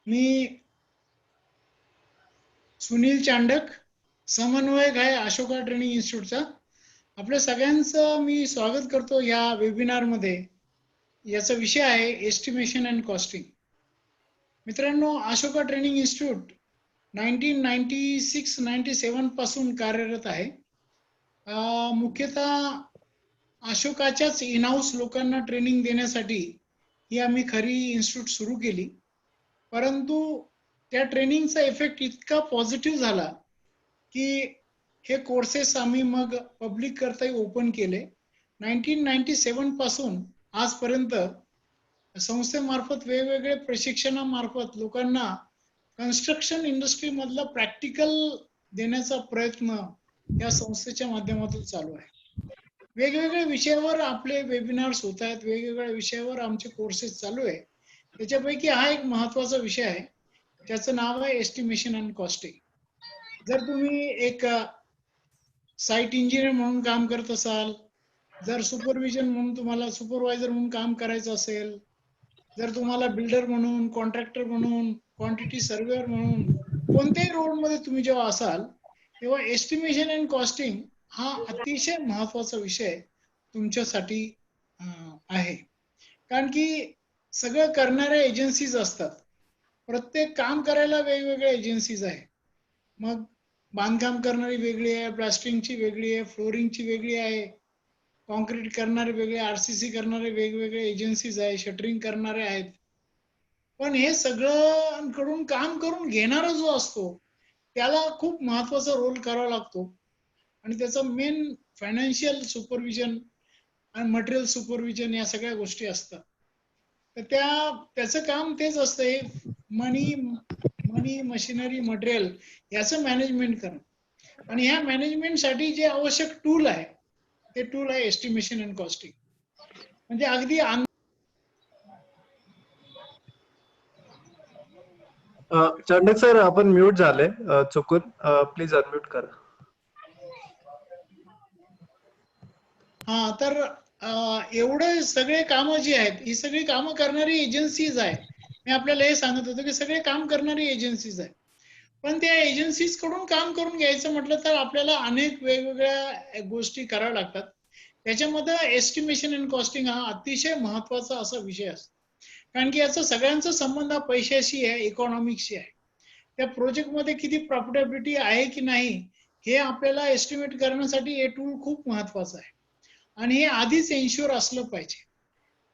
मी सुनील चांडक, समन्वयक आहे अशोका ट्रेनिंग इन्स्टिट्यूटचा. आपल्या सगळ्यांचं मी स्वागत करतो या वेबिनारमध्ये. याचा विषय आहे एस्टिमेशन अँड कॉस्टिंग. मित्रांनो, अशोका ट्रेनिंग इन्स्टिट्यूट 1996-97 पासून कार्यरत आहे. मुख्यतः अशोकाच्याच इन हाऊस लोकांना ट्रेनिंग देण्यासाठी ही आम्ही खरी इन्स्टिट्यूट सुरू केली. परंतु त्या ट्रेनिंगचा इफेक्ट इतका पॉझिटिव्ह झाला की हे कोर्सेस आम्ही मग पब्लिक करता ओपन केले. 1997 पासून आजपर्यंत संस्थेमार्फत वेगवेगळे प्रशिक्षणामार्फत लोकांना कन्स्ट्रक्शन इंडस्ट्री मधला प्रॅक्टिकल देण्याचा प्रयत्न या संस्थेच्या माध्यमातून चालू आहे. वेगवेगळ्या विषयावर आपले वेबिनार्स होत आहेत, वेगवेगळ्या विषयावर आमचे कोर्सेस चालू आहे. त्याच्यापैकी हा एक महत्वाचा विषय आहे, त्याचं नाव आहे एस्टिमेशन अँड कॉस्टिंग. जर तुम्ही एक साईट इंजिनियर म्हणून काम करत असाल, जर सुपरविजन म्हणून तुम्हाला सुपरवायझर म्हणून काम करायचं असेल, जर तुम्हाला बिल्डर म्हणून, कॉन्ट्रॅक्टर म्हणून, क्वांटिटी सर्वेअर म्हणून कोणत्याही रोलमध्ये तुम्ही जेव्हा असाल, तेव्हा एस्टिमेशन अँड कॉस्टिंग हा अतिशय महत्वाचा विषय तुमच्यासाठी आहे. कारण की सगळं करणाऱ्या एजन्सीज असतात. प्रत्येक काम करायला वेगवेगळ्या एजन्सीज आहे. मग बांधकाम करणारी वेगळी आहे, प्लास्टरिंगची वेगळी आहे, फ्लोरिंगची वेगळी आहे, कॉन्क्रीट करणारे वेगळे, आरसीसी करणारे वेगवेगळे एजन्सीज आहे, शटरिंग करणारे आहेत. पण हे सगळ्यांकडून काम करून घेणारा जो असतो त्याला खूप महत्वाचा रोल करावा लागतो. आणि त्याचा मेन फायनान्शियल सुपरविजन आणि मटेरियल सुपरविजन या सगळ्या गोष्टी असतात. तर त्याचं काम तेच असतं, मनी मशिनरी मटेरियल याचं मॅनेजमेंट करणं. आणि ह्या मॅनेजमेंटसाठी जे आवश्यक टूल आहे ते टूल आहे एस्टिमेशन अँड कॉस्टिंग. म्हणजे अगदी चांडक सर, आपण म्यूट झाले चुकून. प्लीज अनम्यूट करा. हा, तर एवढे सगळे कामं जी आहेत ही सगळी कामं करणारी एजन्सीज आहे. मी आपल्याला हे सांगत होतो की सगळे काम करणारी एजन्सीज आहे. पण त्या एजन्सीज कडून काम करून घ्यायचं म्हटलं तर आपल्याला अनेक वेगवेगळ्या गोष्टी कराव्या लागतात. त्याच्यामध्ये एस्टिमेशन अँड कॉस्टिंग हा अतिशय महत्वाचा असा विषय असतो. कारण की याचा सगळ्यांचा संबंध हा पैशाशी आहे, इकॉनॉमिक्सशी आहे. त्या प्रोजेक्टमध्ये किती प्रॉफिटेबिलिटी आहे की नाही हे आपल्याला एस्टिमेट करण्यासाठी हे टूल खूप महत्वाचं आहे. आणि हे आधीच एन्श्युअर असलं पाहिजे.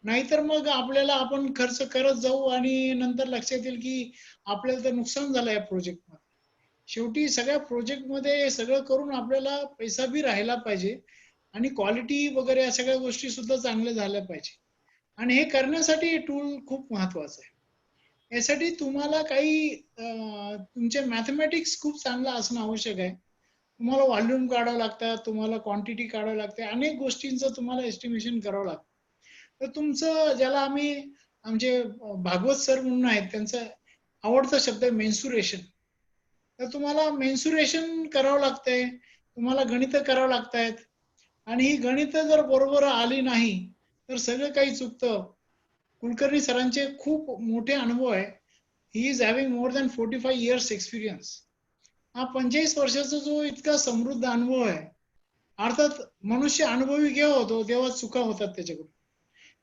नाहीतर मग आपल्याला आपण खर्च करत जाऊ आणि नंतर लक्षात येईल की आपल्याला तर नुकसान झालं या प्रोजेक्टमध्ये. शेवटी सगळ्या प्रोजेक्टमध्ये सगळं करून आपल्याला पैसा बी राहिला पाहिजे आणि क्वालिटी वगैरे या सगळ्या गोष्टी सुद्धा चांगल्या झाल्या पाहिजे. आणि हे करण्यासाठी हे टूल खूप महत्वाचं आहे. यासाठी तुम्हाला काही तुमचे मॅथमॅटिक्स खूप चांगलं असणं आवश्यक आहे. तुम्हाला व्हॉल्यूम काढावं लागतात, तुम्हाला क्वांटिटी काढावं लागते, अनेक गोष्टींचं तुम्हाला एस्टिमेशन करावं लागतं. तर तुमचं ज्याला आम्ही आमचे भागवत सर म्हणून आहेत त्यांचा आवडता शब्द आहे मेन्सुरेशन. तर तुम्हाला मेन्सुरेशन करावं लागतंय, तुम्हाला गणित करावं लागतायत. आणि ही गणित जर बरोबर आली नाही तर सगळं काही चुकतं. कुलकर्णी सरांचे खूप मोठे अनुभव आहे. He is having more than 45 years experience. हा 45 वर्षाचा जो इतका समृद्ध अनुभव आहे. अर्थात मनुष्य अनुभवी केव्हा होतो जेव्हा चुका होतात त्याच्याकडून.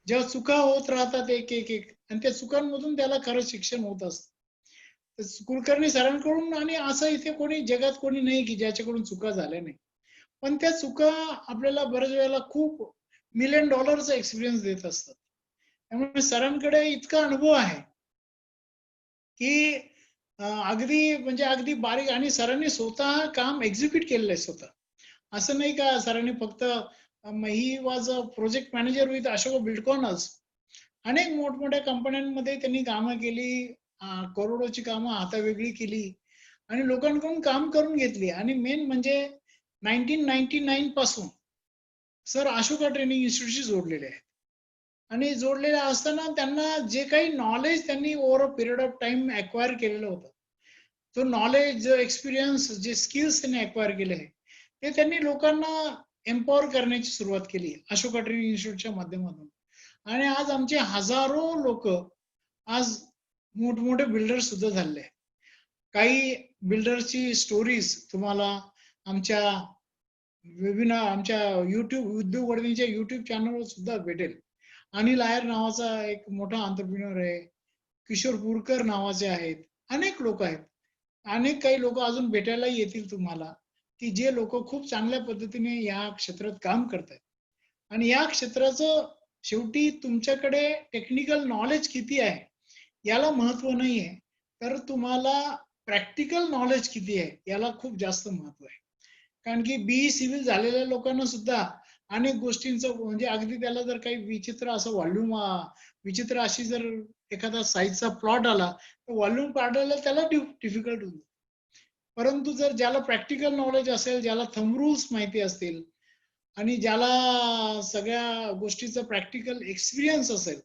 जेव्हा चुका होत राहतात एक एक एक आणि त्या चुकांमधून त्याला खरं शिक्षण होत असतं. कुलकर्णी सरांकडून आणि असं इथे कोणी जगात कोणी नाही की ज्याच्याकडून चुका झाल्या नाही. पण त्या चुका आपल्याला बऱ्याच वेळेला खूप $1 मिलियन एक्सपिरियन्स देत असतात. त्यामुळे सरांकडे इतका अनुभव आहे की अगदी म्हणजे अगदी बारीक. आणि सरांनी स्वतः काम एक्झिक्यूट केलेलं आहे स्वतः. असं नाही का सरांनी फक्त he was a project manager with Ashok बिल्डकॉनर्स. अनेक मोठमोठ्या कंपन्यांमध्ये त्यांनी कामं केली, करोडोची कामं हातावेगळी केली आणि लोकांकडून काम करून घेतली. आणि मेन म्हणजे 1999 पासून सर अशोका ट्रेनिंग इन्स्टिट्यूटशी जोडलेले आहेत. आणि जोडलेले असताना त्यांना जे काही नॉलेज त्यांनी over a period of time acquire केलेलं होतं, तो नॉलेज, जो एक्सपिरियन्स, जे स्किल्स त्यांनी अक्वायर केले ते त्यांनी लोकांना एम्पॉवर करण्याची सुरुवात केली अशोका ट्रेनिंग इन्स्टिट्यूटच्या माध्यमातून. आणि आज आमचे हजारो लोक आज मोठमोठे बिल्डर सुद्धा झाले. काही बिल्डरची स्टोरीज तुम्हाला आमच्या आमच्या युट्यूब उद्योग वर्धिनीच्या युट्यूब चॅनलवर सुद्धा भेटेल. अनिल आयर नावाचा एक मोठा एंटरप्रेन्योर आहे. किशोर पुरकर नावाचे आहेत. अनेक लोक आहेत. अनेक काही लोक अजून भेटायला येतील तुम्हाला, की जे लोक खूप चांगल्या पद्धतीने या क्षेत्रात काम करतात. आणि या क्षेत्राचं शेवटी तुमच्याकडे टेक्निकल नॉलेज किती आहे याला महत्व नाहीये, तर तुम्हाला प्रॅक्टिकल नॉलेज किती आहे याला खूप जास्त महत्व आहे. कारण की बीई सिव्हिल झालेल्या लोकांना सुद्धा अनेक गोष्टींचं म्हणजे अगदी त्याला जर काही विचित्र असं व्हॉल्यूम विचित्र अशी जर एखादा साईजचा प्लॉट आला तर व्हॉल्यूम काढायला त्याला डिफिकल्ट होतं. परंतु जर ज्याला प्रॅक्टिकल नॉलेज असेल, ज्याला थंब रूल्स माहिती असतील आणि ज्याला सगळ्या गोष्टीचं प्रॅक्टिकल एक्सपिरियन्स असेल,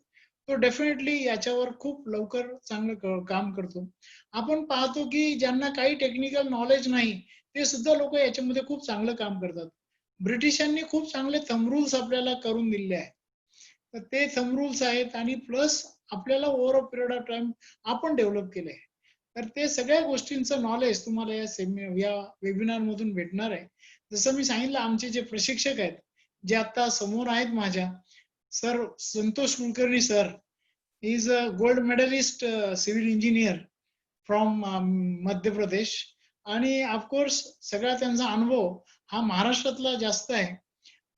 तो डेफिनेटली याच्यावर खूप लवकर चांगलं काम करतो. आपण पाहतो की ज्यांना काही टेक्निकल नॉलेज नाही ते सुद्धा लोक याच्यामध्ये खूप चांगलं काम करतात. ब्रिटिशांनी खूप चांगले थंब रूल्स आपल्याला करून दिले आहेत. तर ते थंब रूल्स आहेत आणि प्लस आपल्याला over a period of time आपण डेव्हलप केले. तर ते सगळ्या गोष्टींचं नॉलेज तुम्हाला या वेबिनार मधून भेटणार आहे. जसं मी सांगितलं, आमचे जे प्रशिक्षक आहेत जे आता समोर आहेत माझ्या, sir Santosh Kulkarni sir is a gold medalist civil engineer from Madhya Pradesh. आणि ऑफकोर्स सगळा त्यांचा अनुभव हा महाराष्ट्रातला जास्त आहे.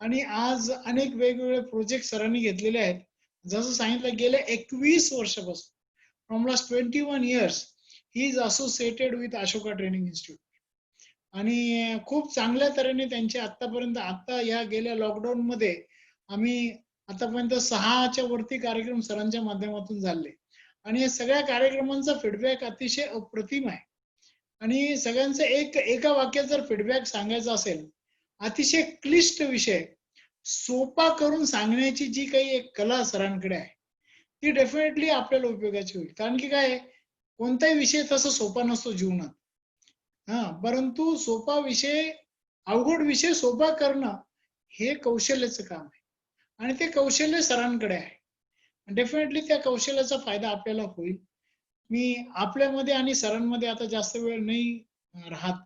आणि आज अनेक वेगवेगळे प्रोजेक्ट सरांनी घेतलेले आहेत. जसं सांगितलं, गेल्या 21 वर्षापासून from last 21 years he is associated with Ashoka training institute. आणि खूप चांगल्या तऱ्हेने त्यांचे आतापर्यंत आता या गेल्या लॉकडाऊन मध्ये आम्ही आतापर्यंत 6च्या वरती कार्यक्रम सरांच्या माध्यमातून झाले. आणि या सगळ्या कार्यक्रमांचा फीडबॅक अतिशय अप्रतिम आहे. आणि सगळ्यांचं एका वाक्यात जर फीडबॅक सांगायचा असेल, अतिशय क्लिष्ट विषय सोपा करून सांगण्याची जी काही एक कला सरांकडे आहे ती डेफिनेटली आपल्याला उपयोगाची होईल. कारण की काय, कोणताही विषय तसा सोपा नसतो जीवनात. परंतु सोपा विषय, अवघड विषय सोपा करणं हे कौशल्याचं काम आहे. आणि ते कौशल्य सरांकडे आहे. डेफिनेटली त्या कौशल्याचा फायदा आपल्याला होईल. मी आपल्यामध्ये आणि सरांमध्ये आता जास्त वेळ नाही राहत.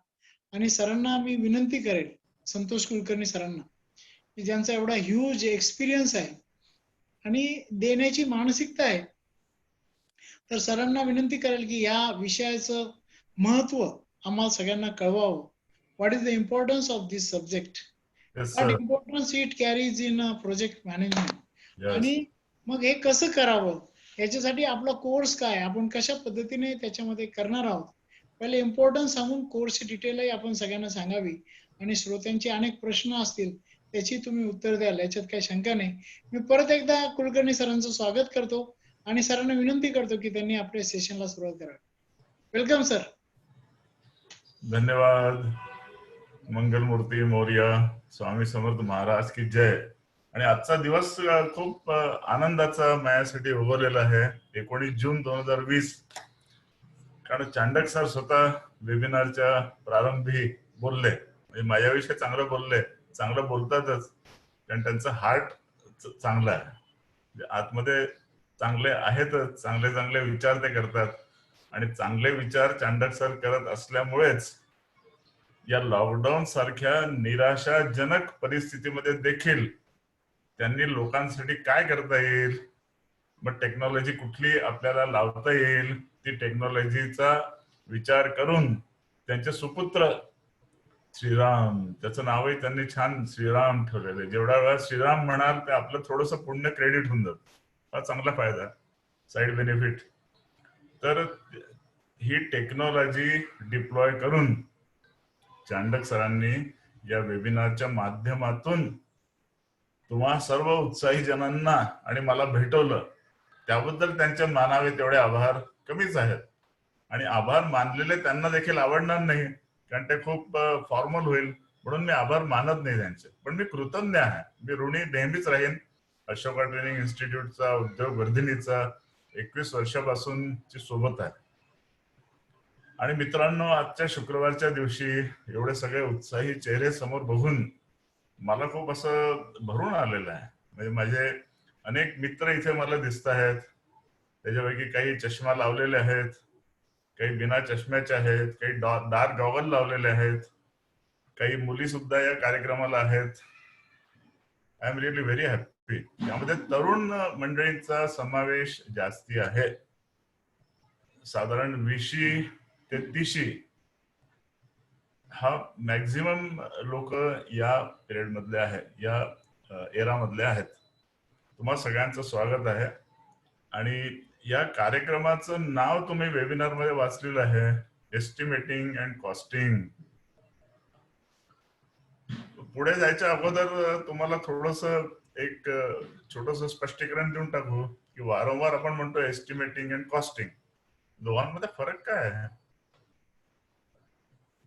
आणि सरांना मी विनंती करेल, संतोष कुलकर्णी सरांना, की ज्यांचा एवढा ह्यूज एक्सपिरियन्स आहे आणि देण्याची मानसिकता आहे, तर सरांना विनंती करेल की या विषयाचं महत्व आम्हाला सगळ्यांना कळवावं. What is the importance of this subject, Yes, what sir. Importance it carries in project management. Yes. आणि मग हे कसं करावं, याच्यासाठी आपला कोर्स काय, आपण कशा पद्धतीने त्याच्यामध्ये करणार आहोत, पहिले इम्पॉर्टन्स सांगून कोर्सची डिटेलही आपण सगळ्यांना सांगावी. आणि श्रोत्यांचे अनेक प्रश्न असतील त्याची तुम्ही उत्तर द्याल, याच्यात काही शंका नाही. मी परत एकदा कुलकर्णी सरांचं स्वागत करतो आणि सरांना विनंती करतो की त्यांनी आपल्या सेशनला सुरुवात करावी. Welcome sir. धन्यवाद. मंगलमूर्ती मोरया, स्वामी समर्थ महाराज की जय. आणि आजचा दिवस खूप आनंदाचा माझ्यासाठी उगवलेला आहे. 19 जून 2020. कारण चांडक सर स्वतः वेबिनारच्या प्रारंभी बोलले, म्हणजे माझ्याविषयी चांगलं बोलले. चांगलं बोलतातच, कारण त्यांचं हार्ट चांगलं आहे. आतमध्ये चांगले आहेतच, चांगले चांगले विचार ते करतात. आणि चांगले विचार चांडक सर करत असल्यामुळेच या लॉकडाऊन सारख्या निराशाजनक परिस्थितीमध्ये देखील त्यांनी लोकांसाठी काय करता येईल, मग टेक्नॉलॉजी कुठली आपल्याला लावता येईल, ती टेक्नॉलॉजीचा विचार करून त्यांचे सुपुत्र श्रीराम, त्याचं नावही त्यांनी छान श्रीराम ठेवलेलं आहे. जेवढा वेळा श्रीराम म्हणाल ते आपलं थोडंसं पुण्य क्रेडिट होऊन जात. हा चांगला फायदा, साईड बेनिफिट. तर ही टेक्नॉलॉजी डिप्लॉय करून चांडक सरांनी या वेबिनारच्या माध्यमातून तुम्हा सर्व उत्साही जनांना आणि मला भेटवलं, त्याबद्दल त्यांचे मानावे तेवढे आभार कमीच आहेत. आणि आभार मानलेले त्यांना देखील आवडणार नाही, कारण ते खूप फॉर्मल होईल, म्हणून मी आभार मानत नाही त्यांचे. पण मी कृतज्ञ आहे, मी ऋणी नेहमीच राहीन अशोका ट्रेनिंग इन्स्टिट्यूटचा, उद्योग वर्धिनीचा 21 वर्षापासूनची सोबत आहे. आणि मित्रांनो, आजच्या शुक्रवारच्या दिवशी एवढे सगळे उत्साही चेहरे समोर बघून मला खूप असं भरून आलेलं आहे. म्हणजे माझे अनेक मित्र इथे मला दिसत आहेत. त्याच्यापैकी काही चष्मा लावलेले आहेत, काही बिना चष्म्याचे आहेत, काही डार्क गॉगल लावलेले आहेत, काही मुली सुद्धा या कार्यक्रमाला आहेत. I am really very happy. त्यामध्ये तरुण मंडळींचा समावेश जास्ती आहे. साधारण 20 ते 30 हा मॅक्झिमम लोक या पिरियड मधले आहे, या एरा मधले आहेत. तुम्हा सगळ्यांचं स्वागत आहे. आणि या कार्यक्रमाचं नाव तुम्ही वेबिनार मध्ये वाचलेलं आहे, एस्टिमेटिंग अँड कॉस्टिंग. पुढे जायच्या अगोदर तुम्हाला थोडस एक छोटस स्पष्टीकरण देऊन टाकू की वारंवार आपण म्हणतो एस्टिमेटिंग अँड कॉस्टिंग, दोघांमध्ये फरक काय आहे?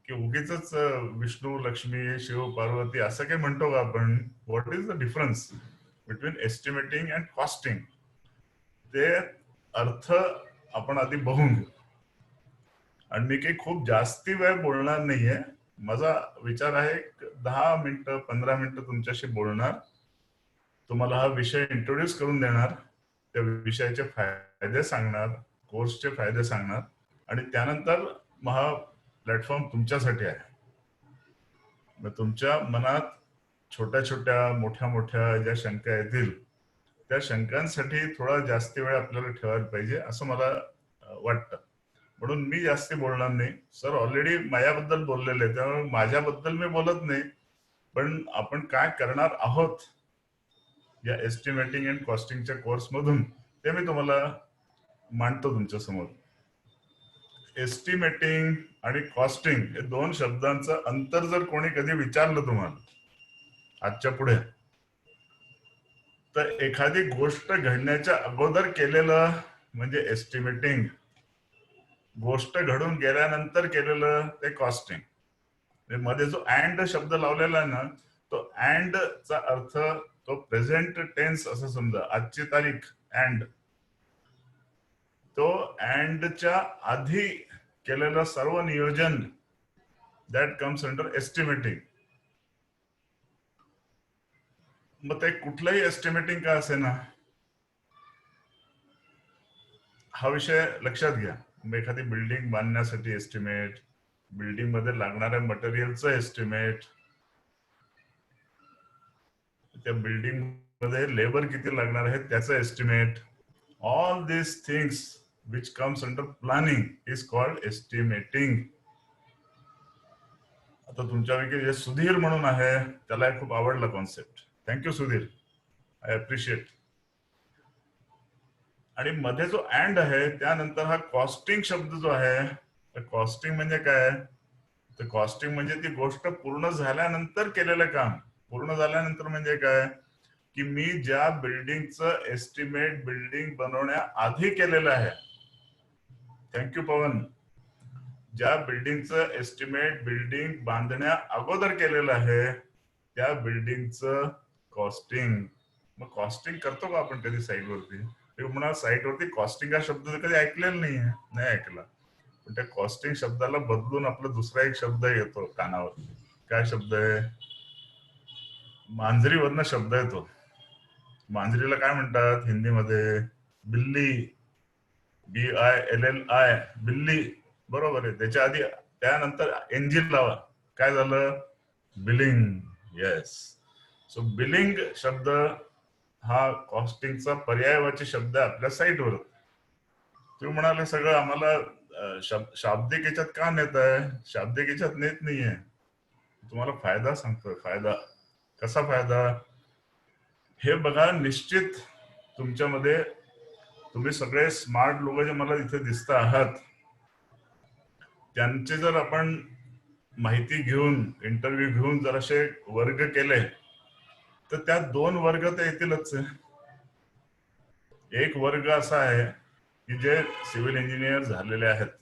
की उगीच विष्णू, लक्ष्मी, शिव, पार्वती असं काही म्हणतो का आपण? What is the difference between estimating and costing? ते अर्थ आपण आधी बघून घेऊ. आणि मी काही खूप जास्ती वेळ बोलणार नाहीये. माझा विचार आहे 10 मिनिटं 15 मिनिटं तुमच्याशी बोलणार, तुम्हाला हा विषय इंट्रोड्यूस करून देणार, त्या विषयाचे फायदे सांगणार, कोर्सचे फायदे सांगणार, आणि त्यानंतर हा प्लॅटफॉर्म तुमच्यासाठी आहे. मग तुमच्या मनात छोट्या छोट्या मोठ्या मोठ्या ज्या शंका येतील त्या शंकांसाठी थोडा जास्त वेळ आपल्याला ठेवायला पाहिजे असं मला वाटतं. म्हणून मी जास्ती बोलणार नाही. सर ऑलरेडी माझ्याबद्दल बोललेले आहे, त्यामुळे माझ्याबद्दल मी बोलत नाही. पण आपण काय करणार आहोत या एस्टिमेटिंग अँड कॉस्टिंगच्या कोर्स मधून ते मी तुम्हाला मांडतो तुमच्या समोर. एस्टिमेटिंग आणि कॉस्टिंग हे दोन शब्दांचं अंतर जर कोणी कधी विचारलं तुम्हाला आजच्या पुढे, तर एखादी गोष्ट घडण्याच्या अगोदर केलेलं म्हणजे एस्टिमेटिंग, गोष्ट घडून गेल्यानंतर केलेलं ते कॉस्टिंग. मध्ये जो अँड शब्द लावलेला आहे ना, तो अँड चा अर्थ तो प्रेझेंट टेन्स असं समजा, आजची तारीख अँड. तो अँडच्या आधी केलेलं सर्व नियोजन दॅट कम्स अंडर एस्टिमेटिंग. मग ते कुठलंही एस्टिमेटिंग का असे ना, हा विषय लक्षात घ्या. मग एखादी बिल्डिंग बांधण्यासाठी एस्टिमेट, बिल्डिंग मध्ये लागणाऱ्या मटेरियलचं एस्टिमेट, त्या बिल्डिंग मध्ये लेबर किती लागणार आहे त्याचं estimate, all this things which comes under planning is called estimating. आता तुमच्यापैकी जे सुधीर म्हणून आहे त्याला खूप आवडला concept. Thank you Sudhir, I appreciate. आणि मध्ये जो अँड आहे त्यानंतर हा कॉस्टिंग शब्द जो आहे, तर कॉस्टिंग म्हणजे काय? तर कॉस्टिंग म्हणजे ती गोष्ट पूर्ण झाल्यानंतर केलेलं काम. पूर्ण झाल्यानंतर म्हणजे काय की मी ज्या बिल्डिंगचं एस्टिमेट बिल्डिंग बनवण्याआधी केलेलं आहे, थँक्यू पवन, ज्या बिल्डिंगचं एस्टिमेट बिल्डिंग बांधण्या अगोदर केलेलं आहे त्या बिल्डिंगचं कॉस्टिंग. मग कॉस्टिंग करतो का आपण कधी साईटवरती? ते म्हणा साईटवरती कॉस्टिंग हा शब्द कधी ऐकलेला नाही ऐकला. पण त्या कॉस्टिंग शब्दाला बदलून आपला दुसरा एक शब्द येतो कानावर. काय शब्द आहे? मांजरीवरनं शब्द येतो. मांजरीला काय म्हणतात हिंदीमध्ये? बिल्ली, BILLI, बिल्ली, बरोबर आहे. त्याच्या आधी त्यानंतर एंजिन लावा, काय झालं? बिलिंग. येस. सो बिलिंग शब्द हा कॉस्टिंगचा पर्यायवाची शब्द आहे आपल्या साईटवर. तुम्ही म्हणाले सगळं आम्हाला शाब्दिक याच्यात का नेत आहे? शाब्दिक याच्यात नेत नाहीये, तुम्हाला फायदा सांगतोय. फायदा कसा फायदा हे बघा. निश्चित तुमच्यामध्ये तुम्ही सगळे स्मार्ट लोक जे मला इथे दिसत आहात त्यांचे जर आपण माहिती घेऊन इंटरव्ह्यू घेऊन जर असे वर्ग केले तर त्यात 2 वर्ग तर येतीलच. एक वर्ग असा आहे की जे सिव्हिल इंजिनियर झालेले आहेत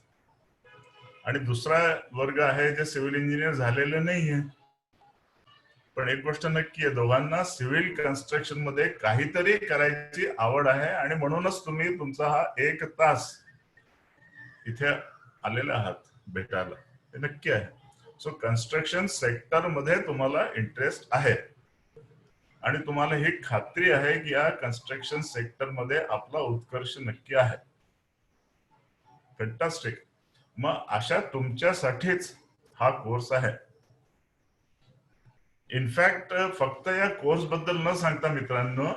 आणि दुसरा वर्ग आहे जे सिव्हिल इंजिनियर झालेले नाहीये. पण एक गोष्ट नक्की आहे, दोघांना सिव्हिल कन्स्ट्रक्शन मध्ये काहीतरी करायची आवड आहे आणि म्हणूनच तुम्ही तुमचा हा 1 तास इथे आलेले आहात भेटायला, हे नक्की आहे. सो कन्स्ट्रक्शन सेक्टर मध्ये तुम्हाला इंटरेस्ट आहे. आणि तुम्हाला ही खात्री आहे की या कन्स्ट्रक्शन सेक्टर मध्ये आपला उत्कर्ष नक्की आहे. फॅन्टास्टिक. मग अशा तुमच्यासाठीच हा कोर्स आहे. इनफॅक्ट फक्त या कोर्स बद्दल न सांगता मित्रांनो,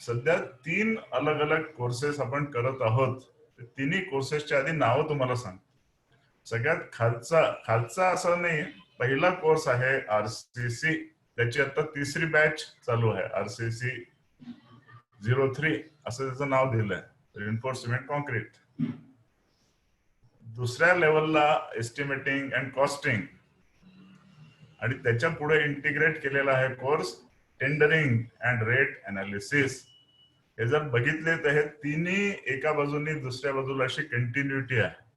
सध्या 3 अलग अलग कोर्सेस आपण करत आहोत. तिन्ही कोर्सेसच्या आधी नावं तुम्हाला सांग. सगळ्यात खालचा असं नाही, पहिला कोर्स आहे RCC. त्याची आता 3री बॅच चालू आहे. RCC 03 असं त्याचं नाव दिलंय, रिइन्फोर्स्ड सिमेंट कॉन्क्रीट. दुसऱ्या लेवलला एस्टिमेटिंग अँड कॉस्टिंग, आणि त्याच्या पुढे इंटिग्रेट केलेला आहे course tendering and rate analysis. हे जर बघितले तर हे तिन्ही एका बाजूनी दुसऱ्या बाजूला अशी कंटिन्युटी आहे.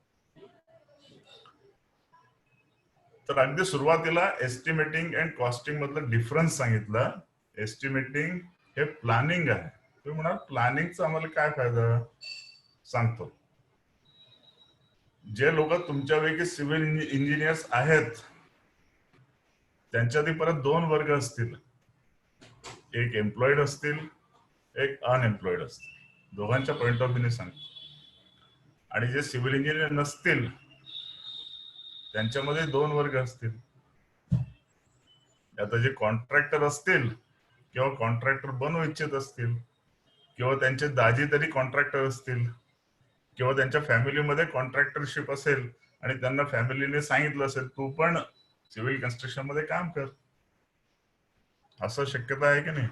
तर अगदी सुरुवातीला एस्टिमेटिंग अँड कॉस्टिंग मधलं डिफरन्स सांगितलं. एस्टिमेटिंग हे प्लॅनिंग आहे. तुम्ही म्हणाल प्लॅनिंगचा आम्हाला काय फायदा, सांगतो. जे लोक तुमच्यापैकी सिव्हिल इंजिनियर्स आहेत त्यांच्या आधी परत 2 वर्ग असतील. एक एम्प्लॉईड असतील, एक अनएम्प्लॉईड असतील. दोघांच्या पॉइंट ऑफ व्ह्यूने सांगतो. आणि जे सिव्हिल इंजिनियर नसतील त्यांच्यामध्ये 2 वर्ग असतील. आता जे कॉन्ट्रॅक्टर असतील किंवा कॉन्ट्रॅक्टर बनवू इच्छित असतील किंवा त्यांचे दाजी तरी कॉन्ट्रॅक्टर असतील किंवा त्यांच्या फॅमिलीमध्ये कॉन्ट्रॅक्टरशिप असेल आणि त्यांना फॅमिलीने सांगितलं असेल तू पण सिव्हिल कन्स्ट्रक्शन मध्ये काम कर, असं शक्यता आहे की नाही.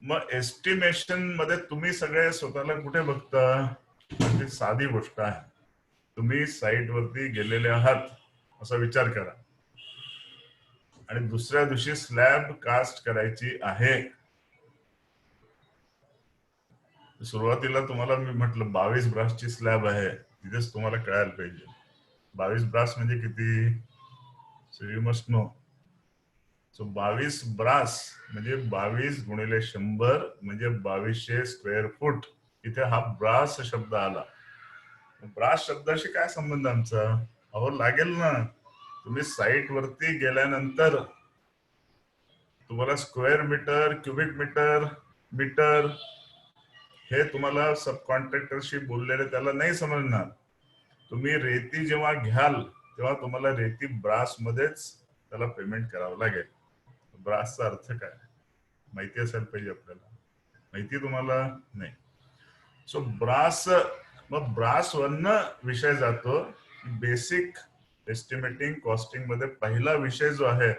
मग एस्टिमेशन मध्ये तुम्ही सगळे स्वतःला कुठे बघता. ती साधी गोष्ट आहे. तुम्ही साईट वरती गेलेले आहात असा विचार करा आणि दुसऱ्या दिवशी स्लॅब कास्ट करायची आहे. सुरुवातीला तुम्हाला मी म्हटलं 22 ब्रासची स्लॅब आहे, तिथेच तुम्हाला कळायला पाहिजे 22 ब्रास म्हणजे किती. So you must know. So 22 brass म्हणजे 22 गुणिले 100 म्हणजे 2200 स्क्वेअर फूट. इथे हा ब्रास शब्द आला. ब्रास शब्दाशी काय संबंध आमचा. अहो लागेल ना. तुम्ही साईट वरती गेल्यानंतर तुम्हाला square metre, cubic metre, metre हे तुम्हाला सब कॉन्ट्रॅक्टरशी बोललेले त्याला नाही समजणार. तुम्ही रेती जेव्हा घ्याल तेव्हा तुम्हाला रेती ब्रास मध्येच त्याला पेमेंट करावं लागेल. ब्रासचा अर्थ काय माहिती असायला पाहिजे आपल्याला. माहिती तुम्हाला नाही. सो ब्रास, मग ब्रास वरनं विषय जातो बेसिक एस्टिमेटिंग कॉस्टिंग मध्ये. पहिला विषय जो आहे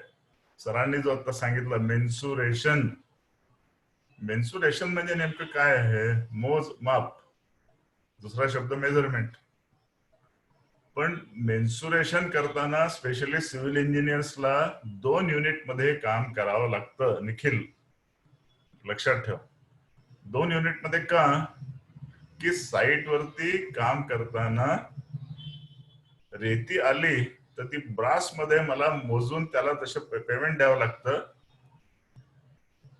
सरांनी जो आता सांगितला मेन्सुरेशन. मेन्सुरेशन म्हणजे नेमकं काय आहे. मोजमाप. दुसरा शब्द मेजरमेंट. पण मेन्सुरेशन करताना स्पेशली सिव्हिल इंजिनियर्सला 2 युनिट मध्ये काम करावं लागतं. निखिल लक्षात ठेव. 2 युनिट मध्ये का, की साईट वरती काम करताना रेती आली तर ती ब्रास मध्ये मला मोजून त्याला तसं पेमेंट द्यावं लागतं.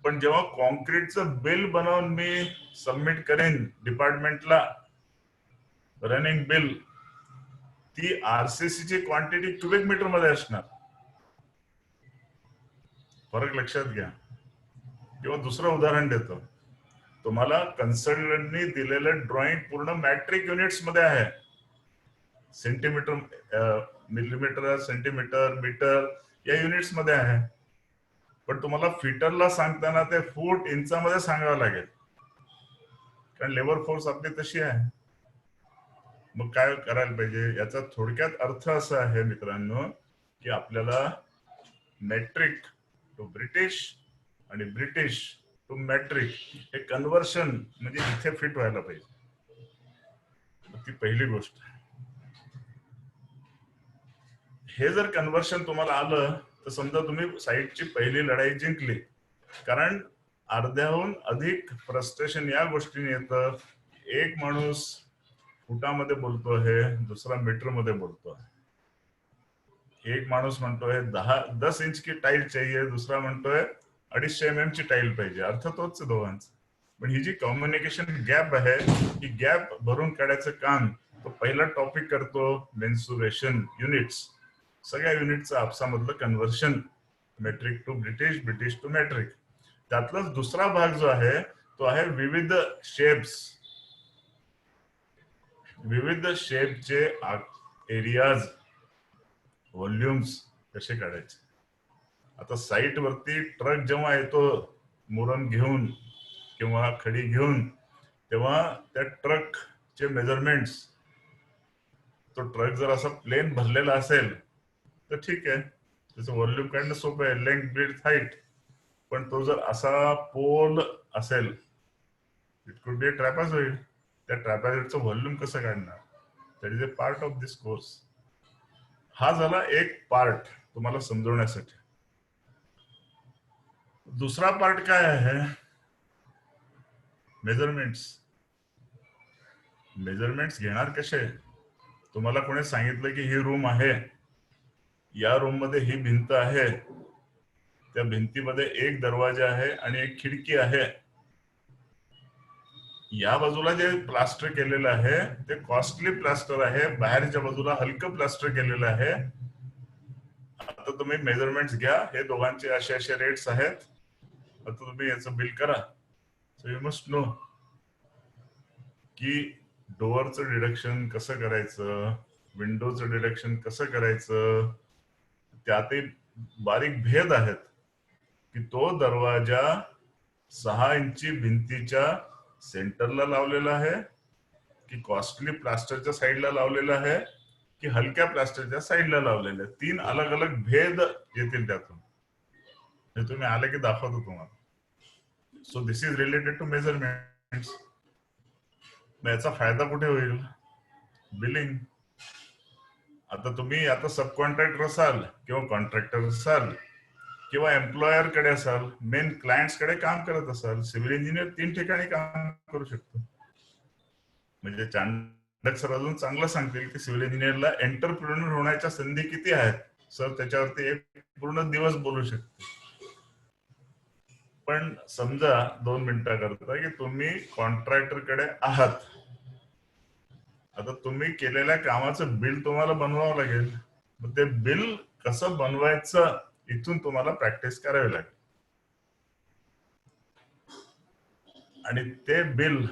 पण जेव्हा कॉन्क्रीटचं बिल बनवून मी सबमिट करेन डिपार्टमेंटला रनिंग बिल, ती RCC ची क्वांटिटी क्युबिक मीटर मध्ये असणार. फरक लक्षात घ्या. किंवा दुसरं उदाहरण देतो तुम्हाला. कन्सल्टंटनी दिलेलं ड्रॉइंग पूर्ण मॅट्रिक युनिट्स मध्ये आहे. सेंटीमीटर, मिलीमीटर, सेंटीमीटर, मीटर या युनिट्स मध्ये आहे. पण तुम्हाला फिटरला सांगताना ते फूट इंचामध्ये सांगावं लागेल, कारण लेबर फोर्स आपली तशी आहे. मग काय करायला पाहिजे. याचा थोडक्यात अर्थ असा आहे मित्रांनो की आपल्याला मेट्रिक टू ब्रिटिश आणि ब्रिटिश टू मॅट्रिक हे कन्व्हर्शन म्हणजे इथे फिट व्हायला पाहिजे. ती पहिली गोष्ट. हे जर कन्व्हर्शन तुम्हाला आलं तर समजा तुम्ही साईटची पहिली लढाई जिंकली. कारण अर्ध्याहून अधिक फ्रस्ट्रेशन या गोष्टीने येतं. एक माणूस फुटामध्ये बोलतो आहे, दुसरा मीटर मध्ये बोलतो आहे. एक माणूस म्हणतोय 10 इंच की टाईल चाहिए, दुसरा म्हणतोय 250 mm ची टाईल पाहिजे. अर्थ तोच दोघांचा. पण ही जी कम्युनिकेशन गॅप आहे ही गॅप भरून काढायचं काम तो पहिला टॉपिक करतो मेन्सुरेशन युनिट्स. सगळ्या युनिटचं आपसामधलं conversion. Metric to British, British to metric. त्यातलाच दुसरा भाग जो आहे तो आहे विविध शेपचे एरियाज, व्हॉल्युम्स कसे काढायचे. आता साईट वरती ट्रक जेव्हा येतो मुरण घेऊन किंवा खडी घेऊन, तेव्हा त्या ट्रकचे मेजरमेंट्स, तो ट्रक जर असा प्लेन भरलेला असेल तर ठीक आहे, त्याचं व्हॉल्यूम काढणं सोपं आहे, लेंथ, ब्रेड्थ, हाईट. पण तो जर असा पोल असेल, it could be a trapezoid, त्या ट्रॅपेझॉइडचं व्हॉल्यूम कसं काढणार. That is a part of this course. हा झाला एक पार्ट तुम्हाला समजवण्यासाठी. दुसरा पार्ट काय आहे, मेजरमेंट्स घेणार कसे. तुम्हाला कोणी सांगितलं की ही रूम आहे, या रूम मध्ये ही भिंत आहे, त्या भिंतीमध्ये एक दरवाजा आहे आणि एक खिडकी आहे, या बाजूला जे प्लास्टर केलेलं आहे ते कॉस्टली प्लास्टर आहे, बाहेरच्या बाजूला हलकं प्लास्टर केलेलं आहे. आता तुम्ही मेजरमेंट्स घ्या, हे दोघांचे असे असे रेट्स आहेत, आता तुम्ही याचं बिल करा. सो यू मस्ट नो की डोअरचं डिडक्शन कसं करायचं, विंडोचं डिडक्शन कसं करायचं. त्यातही बारीक भेद आहेत की तो दरवाजा 6 इंची भिंतीच्या सेंटरला लावलेला आहे की कॉस्टली प्लास्टरच्या साईडला लावलेला आहे की हलक्या प्लास्टरच्या साईडला लावलेलं आहे. 3 अलग अलग भेद येतील त्यातून. हे तुम्ही आले की दाखवतो तुम्हाला. So this is related to measurements. याचा फायदा कुठे होईल, बिलिंग. आता तुम्ही आता सब कॉन्ट्रॅक्टर असाल किंवा कॉन्ट्रॅक्टर असाल किंवा एम्प्लॉयर कडे असाल, मेन क्लायंट्स कडे काम करत असाल, सिव्हिल इंजिनियर 3 ठिकाणी काम करू शकतो. म्हणजे चांडक सर अजून चांगलं सांगतील की सिव्हिल इंजिनियरला एंटरप्रेन्योर होण्याच्या संधी किती आहेत सर, त्याच्यावरती एक पूर्ण दिवस बोलू शकतो. पण समजा 2 मिनिटाकरता की तुम्ही कॉन्ट्रॅक्टर कडे आहात, आता तुम्ही केलेल्या कामाचं बिल तुम्हाला बनवावं लागेल. मग ते बिल कसं बनवायचं इथून तुम्हाला प्रॅक्टिस करावी लागेल. आणि ते बिल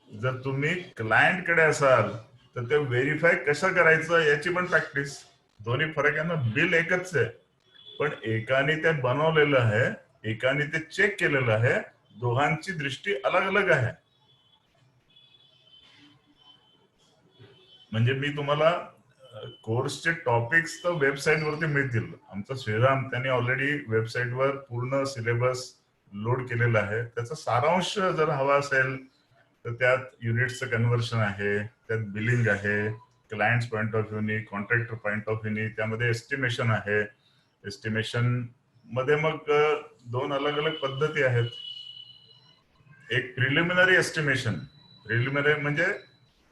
जर तुम्ही क्लायंट कडे असाल तर ते व्हेरीफाय कसं करायचं याची पण प्रॅक्टिस. दोन्ही फरक आहे ना. बिल एकच आहे, पण एकाने ते बनवलेलं आहे, एकाने ते चेक केलेलं आहे, दोघांची दृष्टी अलग अलग आहे. म्हणजे मी तुम्हाला कोर्सचे टॉपिक्स तर वेबसाईट वरती मिळतील. आमचा श्रीराम त्यांनी ऑलरेडी वेबसाईटवर पूर्ण सिलेबस लोड केलेला आहे. त्याचा सारांश जर हवा असेल तर त्यात युनिट्सचं कन्व्हर्शन आहे, त्यात बिलिंग आहे, क्लायंट पॉइंट ऑफ व्ह्यूनी, कॉन्ट्रॅक्टर पॉइंट ऑफ व्ह्यूनी, त्यामध्ये एस्टिमेशन आहे. एस्टिमेशन मध्ये मग 2 अलग अलग पद्धती आहेत. एक प्रिलिमिनरी एस्टिमेशन. प्रिलिमिनरी म्हणजे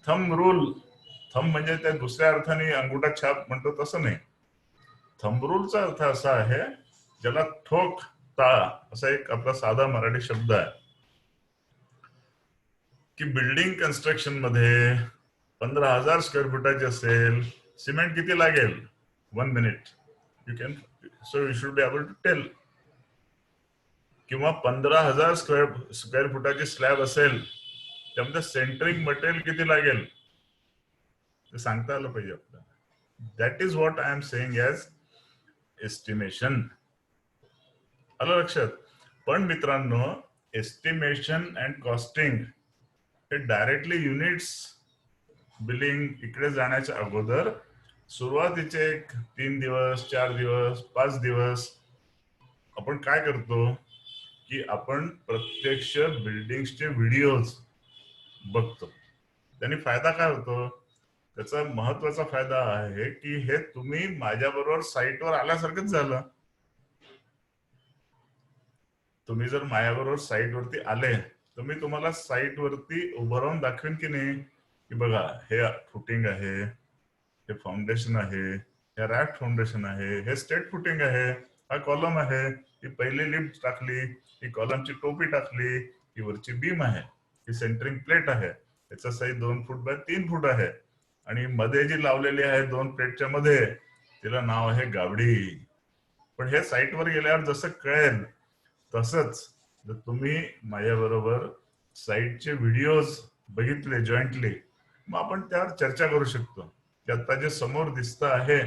थंब रूल. थंब म्हणजे त्या दुसऱ्या अर्थाने अंगुठा छाप म्हणतो तसं नाही. थंब रूलचा अर्थ असा आहे, ज्याला ठोक ताळा असा एक आपला साधा मराठी शब्द आहे, की बिल्डिंग कन्स्ट्रक्शन मध्ये 15,000 स्क्वेअर फुटाची असेल, सिमेंट किती लागेल 1 minute you can, so you should be able to tell. किंवा 15,000 स्क्वेअर फुटाची स्लॅब असेल, त्यामध्ये सेंटरिंग मटेरियल किती लागेल ते सांगता आलं पाहिजे आपल्याला. That is what I am saying as estimation. आलं लक्षात. पण मित्रांनो, एस्टिमेशन अँड कॉस्टिंग हे डायरेक्टली युनिट्स बिलिंग इकडे जाण्याच्या अगोदर सुरुवातीचे 3 दिवस, 4 दिवस, 5 दिवस आपण काय करतो की आपण प्रत्यक्ष बिल्डिंगचे व्हिडिओज बघतो. त्यांनी फायदा काय होतो, त्याचा महत्वाचा फायदा आहे की हे तुम्ही माझ्याबरोबर साईटवर आल्यासारखंच झालं. तुम्ही जर माझ्याबरोबर साईटवरती आले तर मी तुम्हाला साईटवरती उभं राहून दाखवेन की नाही, की बघा हे फुटिंग आहे, हे फाउंडेशन आहे, हे रॅफ्ट फाउंडेशन आहे, हे स्टेट फुटिंग आहे, हा कॉलम आहे, ही पहिली लिफ्ट टाकली, ही कॉलमची टोपी टाकली, ही वरची बीम आहे, ही सेंटरिंग प्लेट आहे, याचा साईज 2 फूट बाय 3 फूट आहे, आणि मध्ये जी लावलेली आहे 2 प्लेटच्या मध्ये तिला नाव आहे गावडी. पण हे साईटवर गेल्यावर जसं कळेल तसंच जर तुम्ही माझ्याबरोबर साईटचे व्हिडिओज बघितले जॉईंटली, मग आपण त्यावर चर्चा करू शकतो की आता जे समोर दिसतं आहे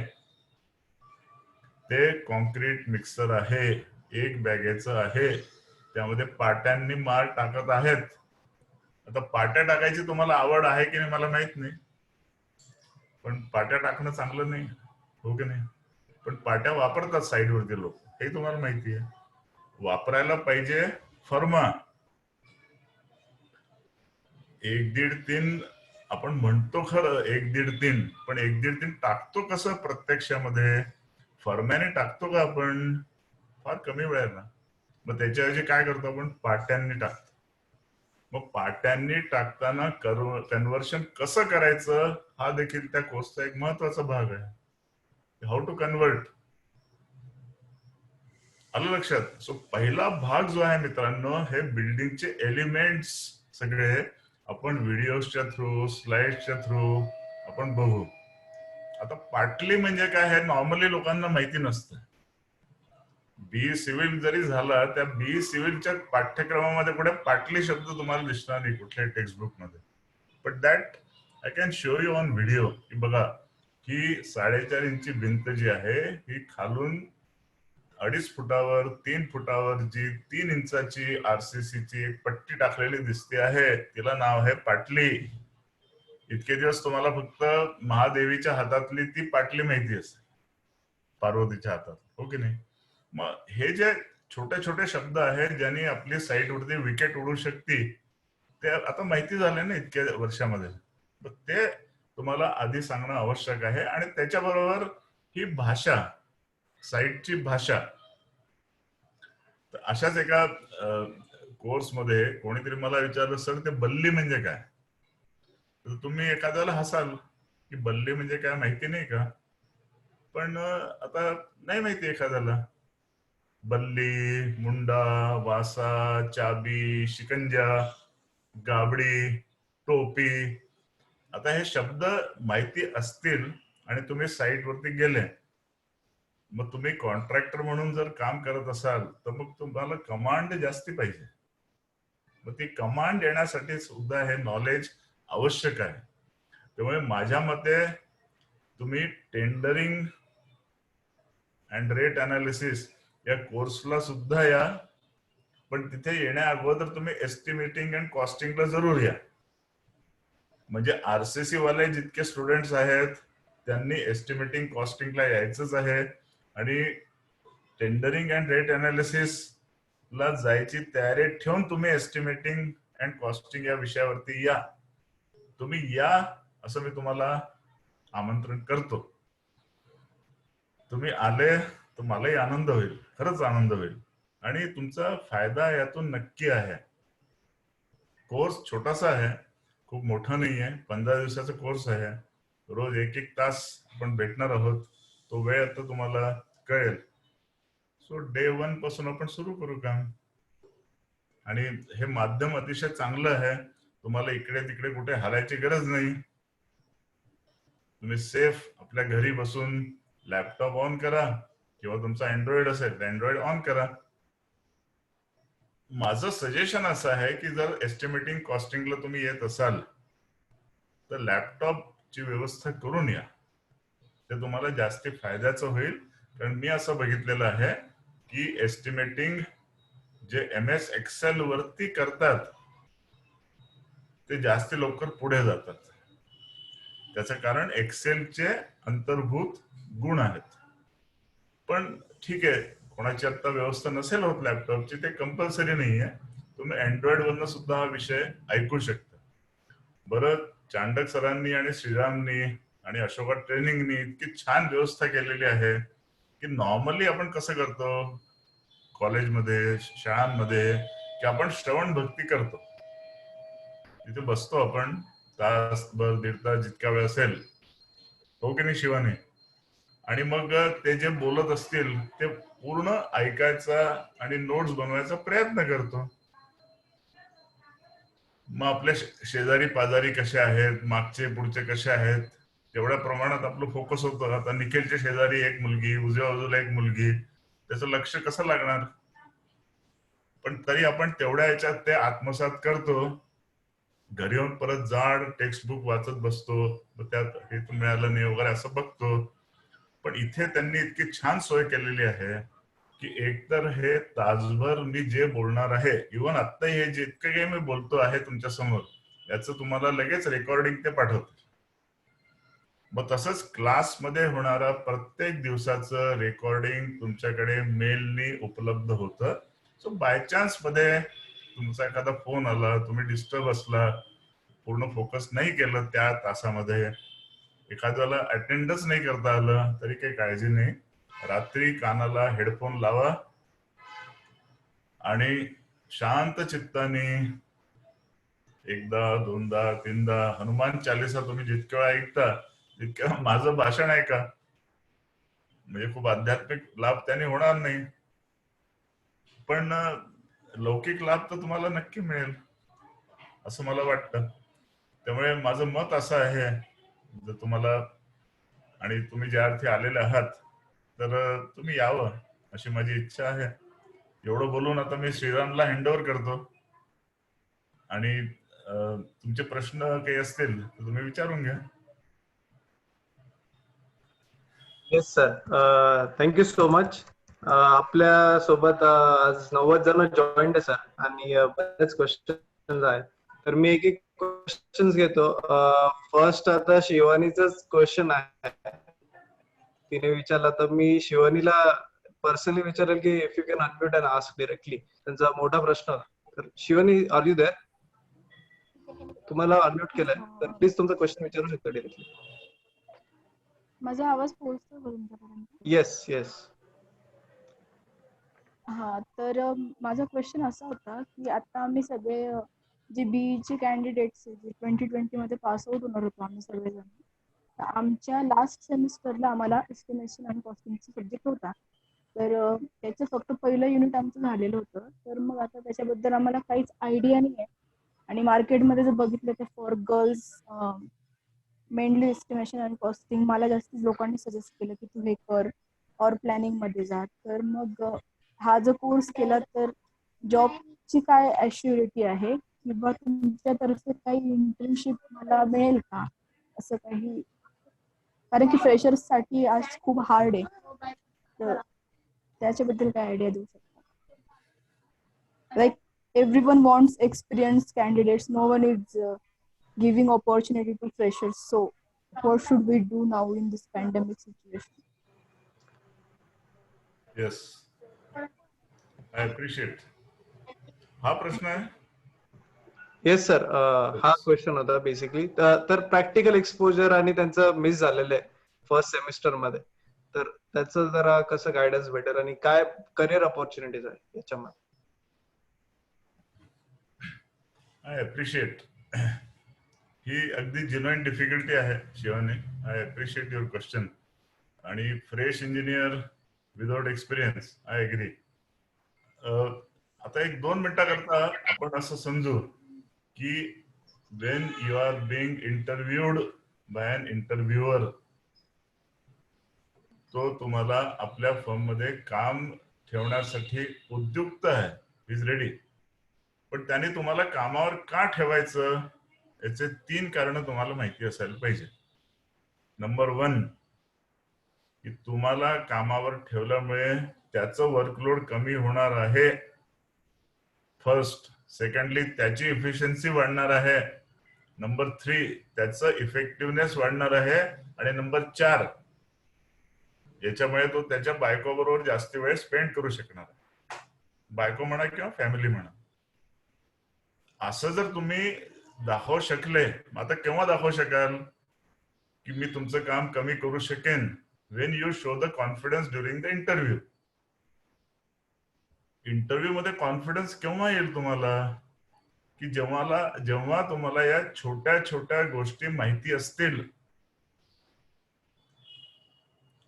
ते कॉन्क्रीट मिक्सर आहे, एक बॅगेचं आहे, त्यामध्ये पाट्यांनी माल टाकत आहेत. आता पाट्या टाकायची तुम्हाला आवड आहे की नाही मला माहित नाही, पण पाट्या टाकणं चांगलं नाही, हो की नाही? पण पाट्या वापरतात साईडवरती लोक, हे तुम्हाला माहिती आहे. वापरायला पाहिजे फर्मा. 1-1.5-3 आपण म्हणतो खरं 1-1.5-3, पण 1-1.5-3 टाकतो कसं प्रत्यक्षामध्ये? फर्म्याने टाकतो का आपण? फार कमी वेळेला. मग त्याच्याऐवजी काय करतो आपण? पाट्यांनी टाकतो. मग पाट्यांनी टाकताना कन्व्हर्शन कसं करायचं हा देखील त्या कोर्सचा एक महत्वाचा भाग आहे. How to convert. आलं लक्षात? सो पहिला भाग जो आहे मित्रांनो, हे बिल्डिंगचे एलिमेंट्स सगळे आपण व्हिडिओच्या थ्रू, स्लाइड्सच्या थ्रू आपण बघू. आता पाटली म्हणजे काय हे नॉर्मली लोकांना माहिती नसतं. बी सिव्हिल जरी झाला, त्या बी सिव्हिलच्या पाठ्यक्रमामध्ये कुठे पाटली शब्द तुम्हाला दिसणार नाही कुठल्याही टेक्स्टबुक मध्ये. But that I can show you on video. की बघा, ही 4.5 इंची भिंत जी आहे ही खालून 2.5 फुटावर 3 फुटावर जी 3 इंचाची आरसीसीची एक पट्टी टाकलेली दिसते आहे, तिला नाव आहे पाटली. इतके दिवस तुम्हाला फक्त महादेवीच्या हातातली ती पाटली माहिती असते, पार्वतीच्या हातात, हो की नाही? मग हे जे छोटे छोटे शब्द आहेत ज्यांनी आपली साईट वरती विकेट उडू शकते, ते आता माहिती झाले ना इतक्या वर्षामध्ये. तर ते तुम्हाला आधी सांगणं आवश्यक आहे. आणि त्याच्याबरोबर ही भाषा, साईटची भाषा. तर अशाच एका कोर्समध्ये कोणीतरी मला विचारलं, सर ते बल्ली म्हणजे काय? तर तुम्ही एखाद्याला हसाल की बल्ली म्हणजे काय माहिती नाही का? पण आता नाही माहिती एखाद्याला. बल्ली, मुंडा, वासा, चाबी, शिकंजा, गाबडी, टोपी. आता हे शब्द माहिती असतील आणि तुम्ही साईट वरती गेले, मग तुम्ही कॉन्ट्रॅक्टर म्हणून जर काम करत असाल तर मग तुम्हाला कमांड जास्ती पाहिजे. मग ती कमांड येण्यासाठी सुद्धा हे नॉलेज आवश्यक आहे. त्यामुळे माझ्या मते तुम्ही टेंडरिंग अँड रेट अनालिसिस या कोर्सला सुद्धा या, पण तिथे येण्या अगोदर तुम्ही एस्टिमेटिंग अँड कॉस्टिंगला जरूर या. म्हणजे आरसीसी वाले जितके स्टुडंट्स आहेत त्यांनी एस्टिमेटिंग कॉस्टिंगला यायचंच आहे, आणि टेंडरिंग अँड रेट अनालिसिस ला जायची तयारी ठेवून तुम्ही एस्टिमेटिंग अँड कॉस्टिंग या विषयावरती या. तुम्ही या असं मी तुम्हाला आमंत्रण करतो. तुम्ही आले तर मलाही आनंद होईल, खरंच आनंद होईल, आणि तुमचा फायदा यातून नक्की आहे. कोर्स छोटासा आहे, खूप मोठा नाही आहे. 15 दिवसाचा कोर्स आहे. रोज 1-1 तास आपण भेटणार आहोत. तो वेळ आता तुम्हाला कळेल. सो डे 1 पासून आपण सुरू करू काम. आणि हे माध्यम अतिशय चांगलं आहे. तुम्हाला इकडे तिकडे कुठे हलायची गरज नाही. तुम्ही सेफ आपल्या घरी बसून लॅपटॉप ऑन करा, किंवा तुमचा अँड्रॉइड असेल तर अँड्रॉइड ऑन करा. माझं सजेशन असं आहे की जर एस्टिमेटिंग कॉस्टिंगला तुम्ही येत असाल तर लॅपटॉपची व्यवस्था करून या. ते तुम्हाला जास्ती फायद्याचं होईल. कारण मी असं बघितलेलं आहे की एस्टिमेटिंग जे MS एक्सेल वरती करतात ते जास्त लवकर पुढे जातात. त्याचं कारण एक्सेलचे अंतर्भूत गुण आहेत. पण ठीक आहे, कोणाची आता व्यवस्था नसेल होत लॅपटॉपची, ते कंपल्सरी नाहीये. तुम्ही अँड्रॉइड वरनं सुद्धा हा विषय ऐकू शकता. बरं, चांडक सरांनी आणि श्रीरामनी आणि अशोका ट्रेनिंगनी इतकी छान व्यवस्था केलेली आहे की नॉर्मली आपण कसं करतो कॉलेजमध्ये, शाळांमध्ये, की आपण श्रवण भक्ती करतो. तिथे बसतो आपण तासभर 1.5 तास जितका वेळ असेल, हो की नाही शिवानी? आणि मग ते जे बोलत असतील ते पूर्ण ऐकायचा आणि नोट्स बनवायचा प्रयत्न करतो. मग आपल्या शेजारी पाजारी कसे आहेत, मागचे पुढचे कसे आहेत, तेवढ्या प्रमाणात आपलं फोकस होतं. आता निखिलच्या शेजारी एक मुलगी, उजव्या बाजूला एक मुलगी, त्याचं लक्ष कसं लागणार? पण तरी आपण तेवढ्या याच्यात ते आत्मसात करतो. घरी येऊन परत जाड टेक्स्ट बुक वाचत बसतो, त्यात हेतू मिळालं नाही वगैरे असं बघतो. पण इथे त्यांनी इतकी छान सोय केलेली आहे की एकतर हे तासभर मी जे बोलणार आहे, इव्हन आता हे जितकं काही मी बोलतो आहे तुमच्या समोर, याचं तुम्हाला लगेच रेकॉर्डिंग ते पाठवतो. मग तसंच क्लासमध्ये होणारा प्रत्येक दिवसाचं रेकॉर्डिंग तुमच्याकडे मेलनी उपलब्ध होतं. सो बाय चान्स मध्ये तुमचा एखादा फोन आला, तुम्ही डिस्टर्ब असला, पूर्ण फोकस नाही केलं त्या तासामध्ये, एखाद्याला अटेंडच नाही करता आलं तरी काही काळजी नाही. रात्री कानाला हेडफोन लावा आणि शांत चित्ताने एकदा, दोनदा, तीनदा हनुमान चालीसा तुम्ही जितक्या वेळा ऐकता तितक्या माझं भाषण ऐका. म्हणजे खूप आध्यात्मिक लाभ त्याने होणार नाही, पण लौकिक लाभ तर तुम्हाला नक्की मिळेल असं मला वाटतं. त्यामुळे माझं मत असं आहे, जर तुम्हाला आणि तुम्ही ज्या अर्थी आलेले आहात तर तुम्ही यावं अशी माझी इच्छा आहे. एवढं बोलून आता मी श्रीरामला हँडओव्हर करतो आणि तुमचे प्रश्न काही असतील तर तुम्ही विचारून घ्या. Yes sir, thank you so much. आपल्या सोबत आज 90 जण जॉईंट आहे सर आणि बरेच क्वेश्चन आहेत. तर मी एक एक क्वेश्चन घेतो. फर्स्ट आता शिवानीचाच क्वेश्चन आहे, तिने विचारला तर मी शिवानीला पर्सनली विचारेल की if you can unmute and ask directly. त्यांचा मोठा प्रश्न होता. तर शिवानी, आर यू देअर? तुम्हाला अनम्यूट केलंय तर प्लीज तुमचा क्वेश्चन विचारू शकता डायरेक्टली. माझा आवाज पोहोचतो का तुमच्यापर्यंत? Yes yes. हा, तर माझा क्वेश्चन असा होता की आता आम्ही सगळे जे बीईचे कॅन्डिडेट्स जे 2020 मध्ये पास आउट होणार होतो आम्ही सर्वजण, तर आमच्या लास्ट सेमिस्टरला आम्हाला एस्टिमेशन आणि कॉस्टिंगचा सब्जेक्ट होता. तर त्याचं फक्त पहिलं युनिट आमचं झालेलं होतं. तर मग आता त्याच्याबद्दल आम्हाला काहीच आयडिया नाही आहे. आणि मार्केटमध्ये जर बघितलं तर फॉर गर्ल्स मेनली एस्टिमेशन आणि कॉस्टिंग मला जास्तीत लोकांनी सजेस्ट केलं की तू हे कर और प्लॅनिंग मध्ये जा. तर मग हा जो कोर्स केला तर जॉबची काय ॲश्युरिटी आहे किंवा तुमच्यातर्फे काही इंटर्नशिप मला मिळेल का असं काही? कारण की फ्रेशर्स साठी आज खूप हार्ड आहे, तर त्याच्याबद्दल काय आयडिया देऊ शकता? Like everyone wants experienced candidates, no one is giving opportunity to freshers, so what should we do now in this pandemic situation? Yes, I appreciate. हा प्रश्न आहे. येस सर, हा क्वेश्चन होता बेसिकली. तर प्रॅक्टिकल एक्सपोजर आणि त्यांचं miss झालेलं आहे फर्स्ट सेमिस्टर मध्ये, तर त्याचं जरा कसं गायडन्स भेटेल आणि काय करिअर ऑपॉर्च्युनिटीज आहे याच्यामध्ये? I appreciate. ही अगदी जेन्युइन डिफिकल्टी आहे Shivani. I appreciate your question. आणि fresh engineer without experience, I agree. आता एक 2 मिनिटाकरता आपण असं समजू की when you are being interviewed by an interviewer, तो तुम्हाला आपल्या फर्म मध्ये काम ठेवण्यासाठी उद्युक्त आहे, इज रेडी. पण त्याने तुम्हाला कामावर का ठेवायचं याचे 3 कारण तुम्हाला माहिती असायला पाहिजे. नंबर 1, की तुम्हाला कामावर ठेवल्यामुळे त्याचं वर्कलोड कमी होणार आहे, फर्स्ट. सेकंडली, त्याची इफिशियन्सी वाढणार आहे. नंबर 3, त्याचं इफेक्टिव्हनेस वाढणार आहे. आणि नंबर 4, याच्यामुळे तो त्याच्या बायको बरोबर जास्त वेळ स्पेंड करू शकणार आहे. बायको म्हणा किंवा फॅमिली म्हणा. असं जर तुम्ही दाखवू शकले, आता केव्हा दाखवू शकाल की मी तुमचं काम कमी करू शकेन? Wien you show the confidence during the interview. Interview मध्ये कॉन्फिडन्स केव्हा येईल तुम्हाला? की जेव्हा तुम्हाला या छोट्या छोट्या गोष्टी माहिती असतील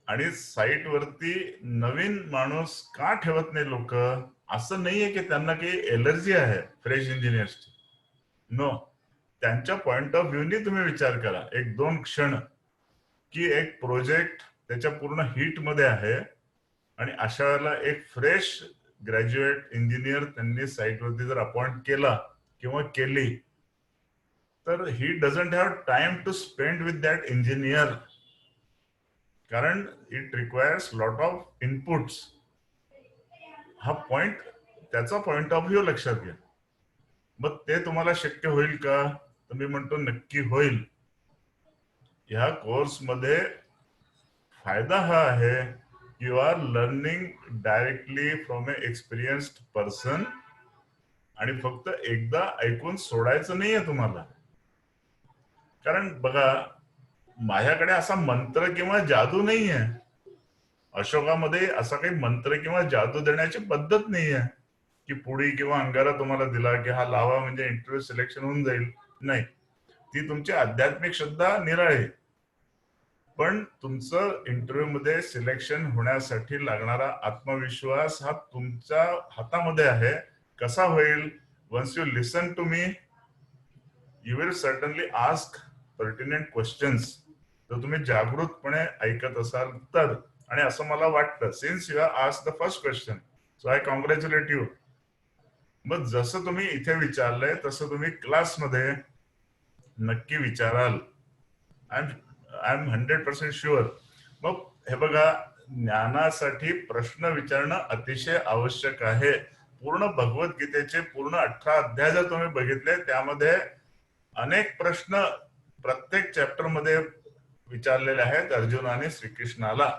आणि साईट वरती नवीन माणूस का ठेवत नाही लोक? असं नाहीये की त्यांना काही एलर्जी आहे फ्रेश इंजिनियर्सची. नो, त्यांच्या पॉइंट ऑफ व्ह्यूनी तुम्ही विचार करा 1-2 क्षण, की एक प्रोजेक्ट त्याच्या पूर्ण हिट मध्ये आहे आणि अशा वेळेला एक फ्रेश ग्रॅज्युएट इंजिनियर त्यांनी साईटवरती जर अपॉइंट केला किंवा केली, तर he doesn't have time to spend with that engineer, कारण it requires lot of inputs. हा पॉइंट, त्याचा पॉइंट ऑफ व्ह्यू लक्षात घ्या. मग ते तुम्हाला शक्य होईल का? तर मी म्हणतो नक्की होईल. ह्या कोर्समध्ये फायदा हा आहे, you are learning directly from a experienced person, आणि फक्त एकदा ऐकून सोडायचं नाहीये तुम्हाला. कारण बघा, माझ्याकडे असा मंत्र किंवा जादू नाहीये. अशोकामध्ये असा काही मंत्र किंवा जादू देण्याची पद्धत नाहीये की पुडी किंवा अंगारा तुम्हाला दिला की हा लावा म्हणजे इंटरव्ह्यू सिलेक्शन होऊन जाईल. नाही, ती तुमची आध्यात्मिक श्रद्धा निराळे. पण तुमचं इंटरव्ह्यू मध्ये सिलेक्शन होण्यासाठी लागणारा आत्मविश्वास हा तुमच्या हातामध्ये आहे. कसा होईल? Once you listen to me, you will certainly ask pertinent questions. तर तुम्ही जागृतपणे ऐकत असाल तर. आणि असं मला वाटतं, since you have asked the first question, so I congratulate you. मग जसं तुम्ही इथे विचारलंय तसं तुम्ही क्लासमध्ये नक्की विचाराल. I am 100% sure. मग हे बघा, ज्ञानासाठी प्रश्न विचारणं अतिशय आवश्यक आहे. पूर्ण भगवद्गीतेचे पूर्ण 18 अध्याय जर तुम्ही बघितले, त्यामध्ये अनेक प्रश्न प्रत्येक चॅप्टर मध्ये विचारलेले आहेत अर्जुनाने श्रीकृष्णाला.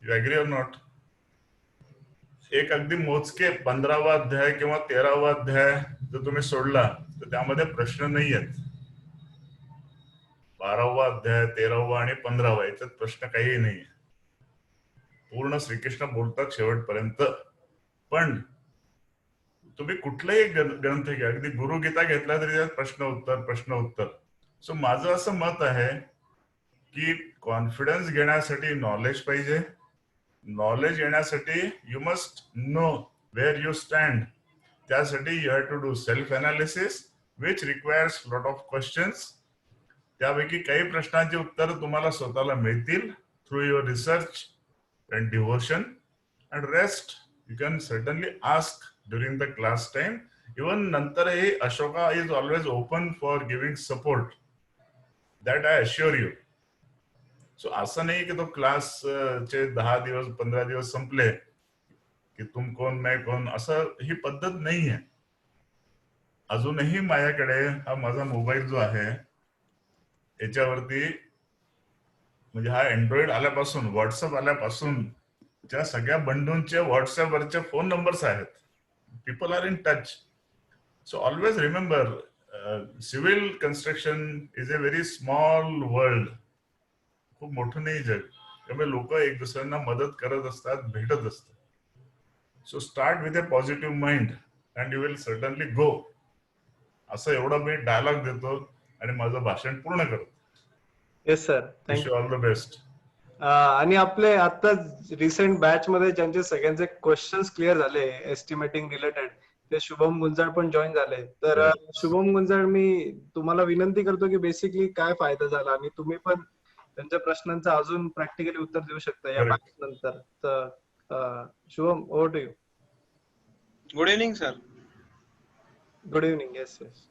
You agree or not? एक अगदी मोजके 15वा अध्याय किंवा 13वा अध्याय जर तुम्ही सोडला तर त्यामध्ये प्रश्न नाही आहेत. 12वा अध्याय, 13वा आणि 15वा याच्यात प्रश्न काही नाहीये. पूर्ण श्रीकृष्ण बोलतात शेवटपर्यंत. पण तुम्ही कुठलाही ग्रंथ घ्या, अगदी गुरुगीता घेतला तरी त्यात प्रश्न उत्तर प्रश्न उत्तर. सो माझं असं मत आहे की कॉन्फिडन्स घेण्यासाठी नॉलेज पाहिजे. नॉलेज येण्यासाठी you must know where you stand. त्यासाठी you have to do self analysis which requires lot of questions. त्यापैकी काही प्रश्नांची उत्तर तुम्हाला स्वतःला मिळतील through your research and devotion, and rest you can certainly ask during the class time. Even नंतरही Ashoka is always open for giving support, that I assure you. So असं नाही की तो क्लास चे 10 दिवस 15 दिवस संपले की तुम कोण मैं कोण, असं ही पद्धत नाहीये. अजूनही माझ्याकडे हा माझा मोबाईल जो आहे याच्यावरती, म्हणजे हा अँड्रॉइड आल्यापासून, व्हॉट्सअप आल्यापासून त्या सगळ्या बंधूंचे व्हॉट्सअपवरचे फोन नंबर्स आहेत. People are in touch. So always remember, civil construction is a very small world. खूप मोठं नाही जग. त्यामुळे लोक एक दुसऱ्यांना मदत करत असतात, भेटत असतात. So start with a positive mind and you will certainly go. असं एवढं मी डायलॉग देतो आणि माझं भाषण पूर्ण करतो. Yes sir, wish you all the best. आणि आपले आता रिसेंट बॅच मध्ये ज्यांचे सगळ्यांचे क्वेश्चन्स क्लिअर झाले एस्टिमेटिंग रिलेटेड, ते शुभम गुंजाळ पण जॉईन झाले. तर शुभम गुंजाळ, मी तुम्हाला विनंती करतो की बेसिकली काय फायदा झाला, आणि तुम्ही पण त्यांच्या प्रश्नांचं अजून प्रॅक्टिकली उत्तर देऊ शकता या बॅच नंतर. तर Shubham, over to you. Good evening sir. Good evening. Yes yes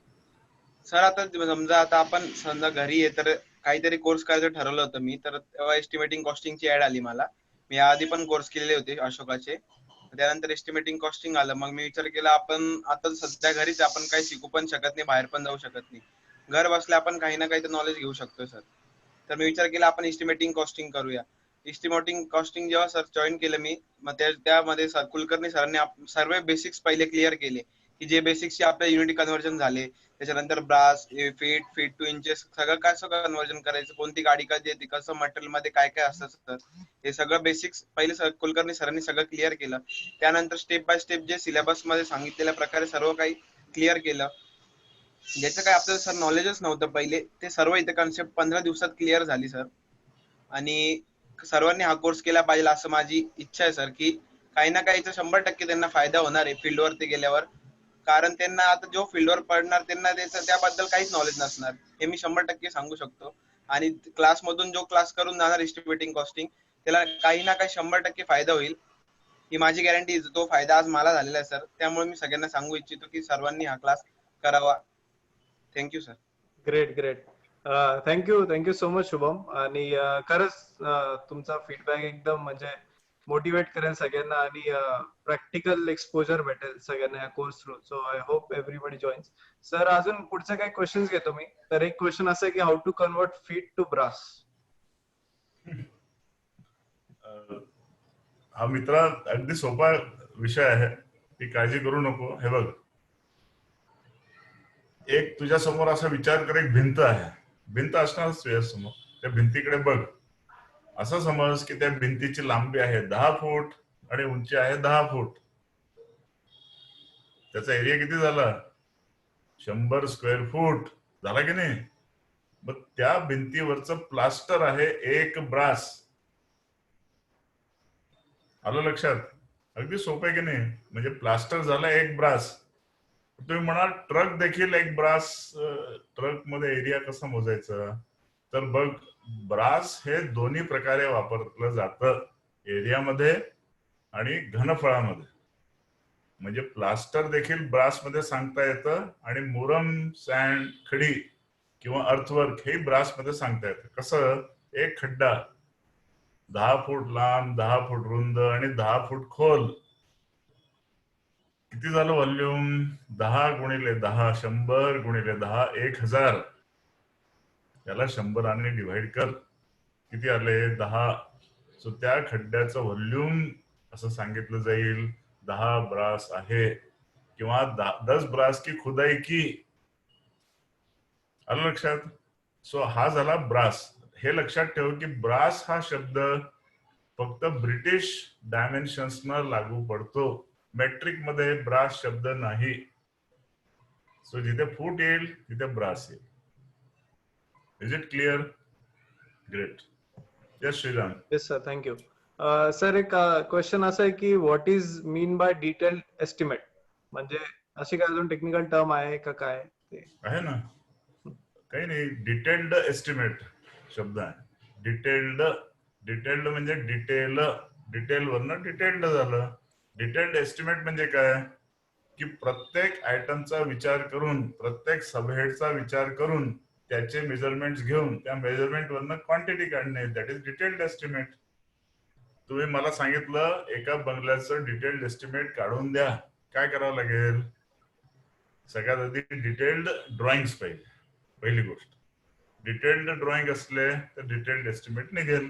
sir, आता समजा आता आपण समजा घरी आहे तर काहीतरी कोर्स करायचं ठरवलं होतं मी, तर तेव्हा एस्टिमेटिंग कॉस्टिंगची ऍड आली मला. मी आधी पण कोर्स केलेले होते अशोकाचे. त्यानंतर एस्टिमेटिंग कॉस्टिंग आलं. मग मी विचार केला आपण आता सध्या घरीच, आपण काही शिकू पण शकत नाही, बाहेर पण जाऊ शकत नाही, घर बसल्या आपण काही ना काही तर नॉलेज घेऊ शकतो सर. तर मी विचार केला आपण एस्टिमेटिंग कॉस्टिंग करूया. एस्टिमेटिंग कॉस्टिंग जेव्हा सर जॉईन केलं मी, मग त्यामध्ये सर कुलकर्णी सरांनी सर्व बेसिक्स पहिले क्लिअर केले, की जे बेसिक्सचे आपल्या युनिटी कन्व्हर्जन झाले. त्याच्यानंतर ब्रास, फीट टू इंचेस सगळं कसं कन्व्हर्जन करायचं, कोणती गाडी कधी येते, कसं मटेरियल मध्ये काय काय असतं सर, हे सगळं बेसिक्स पहिले कुलकर्णी सरांनी सगळं क्लिअर केलं. त्यानंतर स्टेप बाय स्टेप जे सिलेबस मध्ये सांगितलेल्या प्रकारे सर्व काही क्लिअर केलं. ज्याचं काय आपल्याला सर नॉलेजच नव्हतं पहिले, ते सर्व इथे कन्सेप्ट 15 दिवसात क्लिअर झाली सर. आणि सर्वांनी हा कोर्स केला पाहिजे असं माझी इच्छा आहे सर, की काही ना काही 100% त्यांना फायदा होणार आहे फील्डवरती गेल्यावर. कारण त्यांना आता जो फील्डवर पडणार त्यांना त्याबद्दल काहीच नॉलेज नसणार, हे मी 100% सांगू शकतो. आणि क्लास मधून जो क्लास करून जाणार एस्टिमेटिंग कॉस्टिंग, त्याला काही ना काही 100% फायदा होईल ही माझी गॅरंटी. तो फायदा आज मला झालेला आहे सर. त्यामुळे मी सगळ्यांना सांगू इच्छितो की सर्वांनी हा क्लास करावा. Thank you sir. Great great. Thank you so much Shubham. आणि खरंच तुमचा फीडबॅक एकदम म्हणजे मोटिवेट करेल सगळ्यांना आणि प्रॅक्टिकल एक्सपोजर भेटेल सगळ्यांना या course through. So I hope everybody joins. Sir अजून पुढचे काही क्वेश्चन्स घेतो मी. तर एक क्वेश्चन असं आहे की how to convert feet to brass. हा मित्रा अगदी सोपा विषय आहे, ती काळजी करू नको. हे बघ, एक तुझ्या समोर असा विचार कर, एक भिंत आहे, भिंत असणारच तुझ्या समोर. त्या भिंतीकडे बघ. असं समज की त्या भिंतीची लांबी आहे 10 फूट आणि उंची आहे 10 फूट. त्याचा एरिया किती झाला? 100 स्क्वेअर फूट झाला की नाही? मग त्या भिंतीवरचं प्लास्टर आहे एक ब्रास. आलं लक्षात? अगदी सोपं आहे की नाही? म्हणजे प्लास्टर झाला एक ब्रास. तुम्ही म्हणाल ट्रक देखील एक ब्रास. ट्रक मध्ये एरिया कसा मोजायचा? तर बघ, ब्रास हे दोन्ही प्रकारे वापरलं जातं, एरियामध्ये आणि घनफळामध्ये. म्हणजे प्लास्टर देखील ब्रास मध्ये सांगता येतं आणि मुरम, सँड, खडी किंवा अर्थवर्क हे ब्रास मध्ये सांगता येतं. कसं? एक खड्डा 10 फूट लांब, 10 फूट रुंद आणि 10 फूट खोल. किती झालं व्हॉल्यूम? 10 गुणिले 10, 100 गुणिले 10, 1000. त्याला 100 ने डिव्हाइड कर. किती आले? 10. सो त्या खड्ड्याचं व्हॉल्यूम असं सांगितलं जाईल 10 ब्रास आहे किंवा 10 ब्रास की खुदाई की. आलं लक्षात? सो हा झाला ब्रास. हे लक्षात ठेव की ब्रास हा शब्द फक्त ब्रिटिश डायमेन्शन्सना लागू पडतो, मेट्रिक मध्ये ब्रास शब्द नाही. सो जिथे फूट येईल तिथे ब्रास येईल. Is it clear? Great. Yes Shriram. Yes sir, thank you. Sir एक क्वेश्चन असं आहे की what is mean by detailed estimate? म्हणजे अशी काय अजून टेक्निकल टर्म आहे का काय ते? आहे ना, काही नाही. डिटेल्ड एस्टिमेट शब्द आहे. डिटेल्ड म्हणजे डिटेल, डिटेल वरनं डिटेल्ड झालं. डिटेल्ड एस्टिमेट म्हणजे काय की प्रत्येक आयटमचा विचार करून, प्रत्येक सबहेडचा विचार करून, त्याचे मेजरमेंट घेऊन त्या मेजरमेंट वरनं क्वांटिटी काढणे, दॅट इज डिटेल्ड एस्टिमेट. तुम्ही मला सांगितलं एका बंगल्याचं डिटेल्ड एस्टिमेट काढून द्या, काय करावं लागेल? सगळ्यात आधी डिटेल्ड ड्रॉइंग्स पाहिजे. पहिली गोष्ट, डिटेल्ड ड्रॉइंग असले तर डिटेल्ड एस्टिमेट निघेल.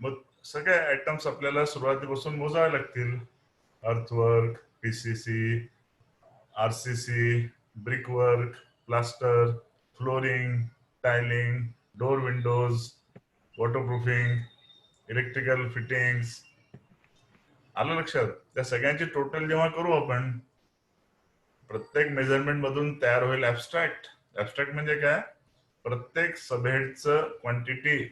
मग सगळे आयटम्स आपल्याला सुरुवातीपासून मोजावे लागतील. Earthwork, PCC, RCC, brickwork, plaster, flooring, tiling, door windows, waterproofing, electrical fittings. आलं लक्षात? त्या सगळ्यांची टोटल जेव्हा करू आपण, प्रत्येक मेजरमेंट मधून तयार होईल ऍबस्ट्रॅक्ट. ऍबस्ट्रॅक्ट म्हणजे काय? प्रत्येक सबहेडचं क्वांटिटी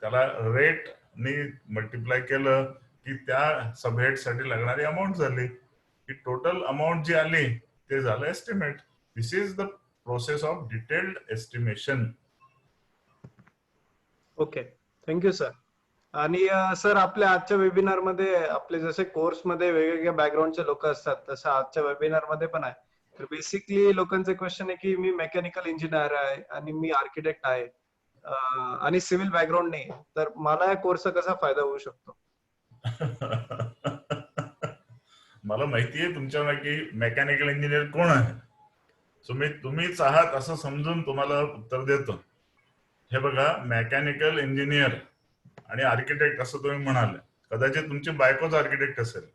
त्याला रेट नी मल्टिप्लाय केलं की त्या सबहेड साठी लागणारी अमाऊंट झाली. की टोटल अमाऊंट जी आली ते झालं estimate. This is the process of detailed estimation. Okay, thank you sir. आणि सर आपल्या आजच्या वेबिनार मध्ये आपले जसे कोर्स मध्ये वेगवेगळ्या बॅकग्राऊंडचे लोक असतात, तसं आजच्या वेबिनार मध्ये पण आहे. तर बेसिकली लोकांचे क्वेश्चन आहे की मी मेकॅनिकल इंजिनियर आहे आणि मी आर्किटेक्ट आहे आणि सिव्हिल बॅकग्राऊंड नाही, तर मला या कोर्सचा कसा फायदा होऊ शकतो? मला माहितीये तुमच्यापैकी मेकॅनिकल इंजिनियर कोण आहे. सो मी तुम्हीच आहात असं समजून तुम्हाला उत्तर देतो. हे बघा, मेकॅनिकल इंजिनियर आणि आर्किटेक्ट असं तुम्ही म्हणाले, कदाचित तुमची बायकोच आर्किटेक्ट असेल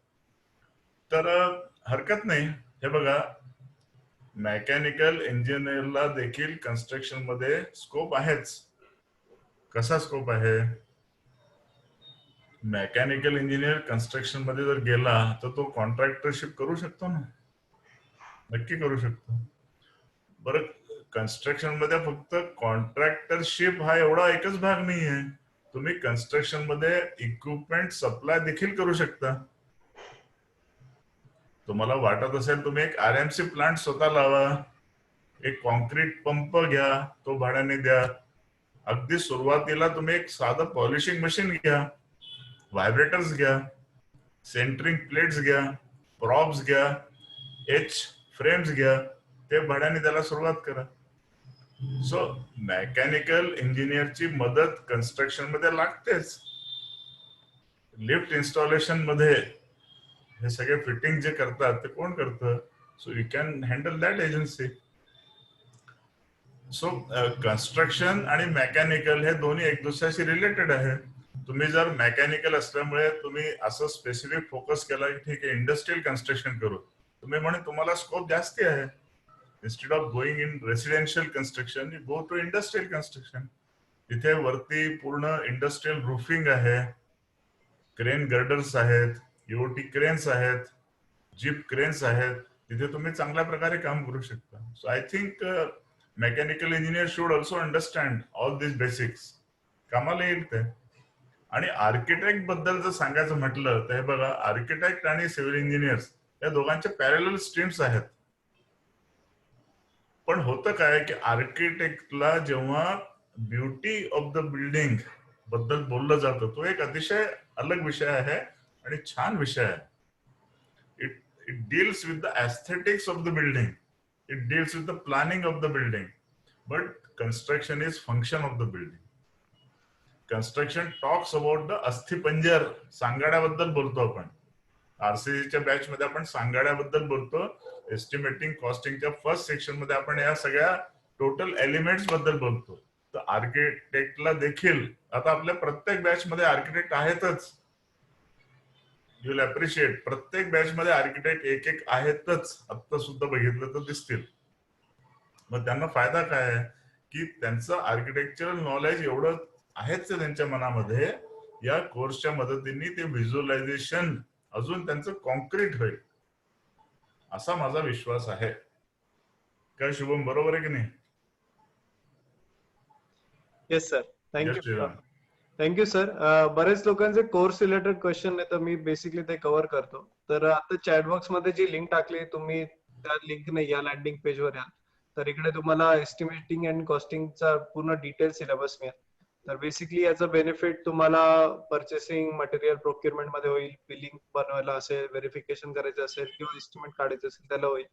तर हरकत नाही. हे बघा, मेकॅनिकल इंजिनियरला देखील कन्स्ट्रक्शन मध्ये स्कोप आहेच. कसा स्कोप आहे? मेकॅनिकल इंजिनियर कन्स्ट्रक्शन मध्ये जर गेला तर तो कॉन्ट्रॅक्टरशिप करू शकतो ना? नक्की करू शकतो. बरं, कन्स्ट्रक्शन मध्ये फक्त कॉन्ट्रॅक्टरशिप हा एवढा एकच भाग नाहीये. तुम्ही कन्स्ट्रक्शन मध्ये इक्विपमेंट सप्लाय देखील करू शकता. तुम्हाला वाटत असेल तुम्ही एक आरएमसी प्लांट स्वतः लावा, एक कॉन्क्रीट पंप घ्या, तो भाड्याने द्या. अगदी सुरुवातीला तुम्ही एक साधं पॉलिशिंग मशीन घ्या, व्हायब्रेटर्स घ्या, सेंटरिंग प्लेट्स घ्या, प्रॉप्स घ्या, एच फ्रेम्स घ्या, ते भाड्याने त्याला सुरुवात करा. सो मेकॅनिकल इंजिनियरची मदत कन्स्ट्रक्शन मध्ये लागतेच. लिफ्ट इन्स्टॉलेशन मध्ये हे सगळे फिटिंग जे करतात ते कोण करतं? So you can handle that agency. So construction आणि मेकॅनिकल हे दोन्ही एक दुसऱ्याशी रिलेटेड आहे. तुम्ही जर मेकॅनिकल असल्यामुळे तुम्ही असं स्पेसिफिक फोकस केला की ठीक आहे इंडस्ट्रियल कन्स्ट्रक्शन करू, तुम्ही म्हणे तुम्हाला स्कोप जास्ती आहे. Instead of going in residential construction you go to industrial construction. तिथे वरती पूर्ण इंडस्ट्रियल रूफिंग आहे, क्रेन गर्डर्स आहेत, ईओटी क्रेन्स आहेत, जीप क्रेन्स आहेत, तिथे तुम्ही चांगल्या प्रकारे काम करू शकता. So I think mechanical engineer should also understand all this basics. कामाला येईल ते. आणि आर्किटेक्ट बद्दल जर सांगायचं म्हटलं तर हे बघा, आर्किटेक्ट आणि सिव्हिल इंजिनियर्स या दोघांचे पॅरलल स्ट्रीम्स आहेत. पण होतं काय की आर्किटेक्टला जेव्हा ब्युटी ऑफ द बिल्डिंग बद्दल बोललं जातं, तो एक अतिशय अलग विषय आहे आणि छान विषय आहे. It deals with the aesthetics of the building, it deals with the planning of the building, but construction is function of the building. Construction talks about the अस्थिपंजर, सांगाड्याबद्दल बोलतो आपण. आरसीसीच्या बॅच मध्ये आपण सांगाड्याबद्दल बोलतो. एस्टिमेटिंग कॉस्टिंगच्या फर्स्ट सेक्शन मध्ये आपण या सगळ्या टोटल एलिमेंट्स बद्दल बोलतो. तर आर्किटेक्टला देखील आता आपल्या प्रत्येक बॅच मध्ये आर्किटेक्ट आहेतच. यू विल अप्रिशिएट प्रत्येक बॅच मध्ये आर्किटेक्ट एक एक आहेतच. आता सुद्धा बघितलं तर दिसतील. मग त्यांना फायदा काय आहे की त्यांचं आर्किटेक्चरल नॉलेज एवढं आहेच त्यांच्या मनामध्ये. या कोर्सच्या मदतीने ते व्हिज्युअलायझेशन अजून त्यांचं कॉन्क्रीट होईल असा माझा विश्वास आहे. काय शुभम, बरोबर आहे की नाही? Yes sir, thank you. Shriram. Thank you sir. बरेच लोकांचे कोर्स रिलेटेड क्वेश्चन आहे, तर मी बेसिकली ते कव्हर करतो. तर आता चॅटबॉक्स मध्ये जी लिंक टाकली तुम्ही, त्या लिंकने या लँडिंग पेजवर या. तर इकडे तुम्हाला एस्टिमेटिंग अँड कॉस्टिंगचा पूर्ण डिटेल सिलेबस मिळेल. तर बेसिकली याचा बेनिफिट तुम्हाला परचेसिंग, मटेरियल प्रोक्युरमेंट मध्ये होईल, बिलिंग बनवायला असेल, व्हेरिफिकेशन करायचं असेल किंवा एस्टिमेट काढायचं असेल त्याला होईल.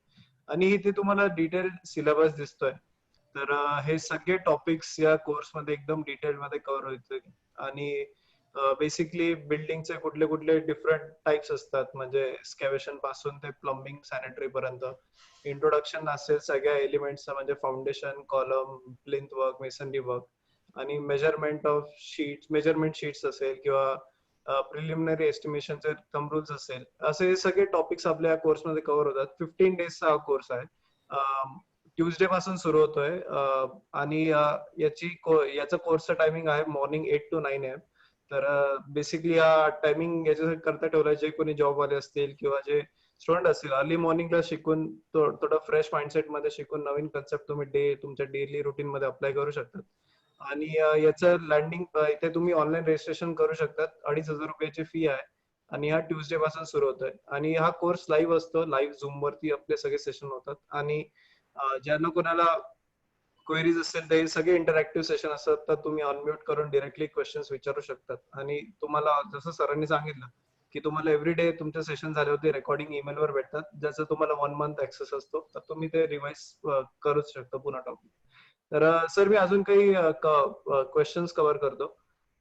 आणि इथे तुम्हाला डिटेल सिलेबस दिसतोय. तर हे सगळे टॉपिक्स या कोर्स मध्ये एकदम डिटेल मध्ये कव्हर होतील. आणि बेसिकली बिल्डिंगचे कुठले कुठले डिफरंट टाइप्स असतात, म्हणजे एक्सकॅव्हेशन पासून ते प्लंबिंग, सॅनिटरी पर्यंत इंट्रोडक्शन असेल सगळ्या एलिमेंट्सचा, म्हणजे foundation, column, plinth work, masonry work, आणि measurement of sheets, measurement sheets असेल किंवा प्रिलिमिनरी एस्टिमेशनचे थंब रूल्स असेल, असे सगळे टॉपिक्स आपल्या कोर्स मध्ये कव्हर होतात. 15 डेजचा हा कोर्स आहे. ट्यूजडे पासून सुरू होतोय. आणि याचा कोर्सचा टायमिंग आहे मॉर्निंग 8 to 9 AM. तर बेसिकली हा टायमिंग याच्यासाठी करता ठेवलाय, जे कोणी जॉब वाले असतील किंवा जे स्टुडंट असतील, अर्ली मॉर्निंगला शिकून थोडं फ्रेश माइंडसेट मध्ये शिकून नवीन कन्सेप्ट तुम्ही तुमच्या डेली रुटीन मध्ये अप्लाय करू शकतात. आणि याचं लँडिंग इथे तुम्ही ऑनलाईन रजिस्ट्रेशन करू शकतात. 2,500 रुपयाची फी आहे. आणि हा ट्यूजडे पासून सुरू होतोय. आणि हा कोर्स लाईव्ह असतो, लाईव्ह झूम वरती आपले सगळे सेशन होतात. आणि ज्यांना कोणाला क्वेरीज असेल ते सगळे इंटरॅक्टिव्ह सेशन असतात, तर तुम्ही अनम्यूट करून डायरेक्टली क्वेश्चन्स विचारू शकतात. आणि तुम्हाला जसं सरांनी सांगितलं की तुम्हाला एव्हरीडे तुमचे सेशन झाले होते रेकॉर्डिंग ईमेलवर भेटतात, ज्याचं तुम्हाला 1 month ऍक्सेस असतो. तर तुम्ही ते रिवाइज करूच शकता पुन्हा टॉपिक. तर सर मी अजून काही क्वेश्चन्स कव्हर करतो.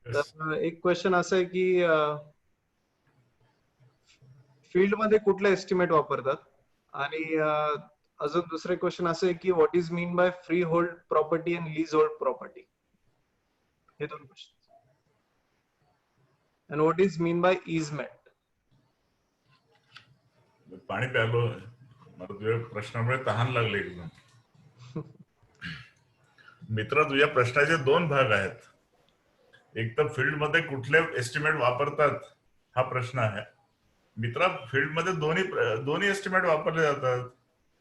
तर एक क्वेश्चन असं आहे की फील्ड मध्ये कुठले एस्टिमेट वापरतात, आणि अजून दुसरे क्वेश्चन असं आहे की what is mean by free hold property and lease hold property. हे 2 question. And what is mean by easement. पाणी प्यालो, मला तुझ्या प्रश्नामुळे तहान लागले एकदम. मित्र, तुझ्या प्रश्नाचे 2 भाग आहेत. एक तर फील्ड मध्ये कुठले एस्टिमेट वापरतात हा प्रश्न आहे. मित्रा, फील्ड मध्ये दोन्ही एस्टिमेट वापरले जातात,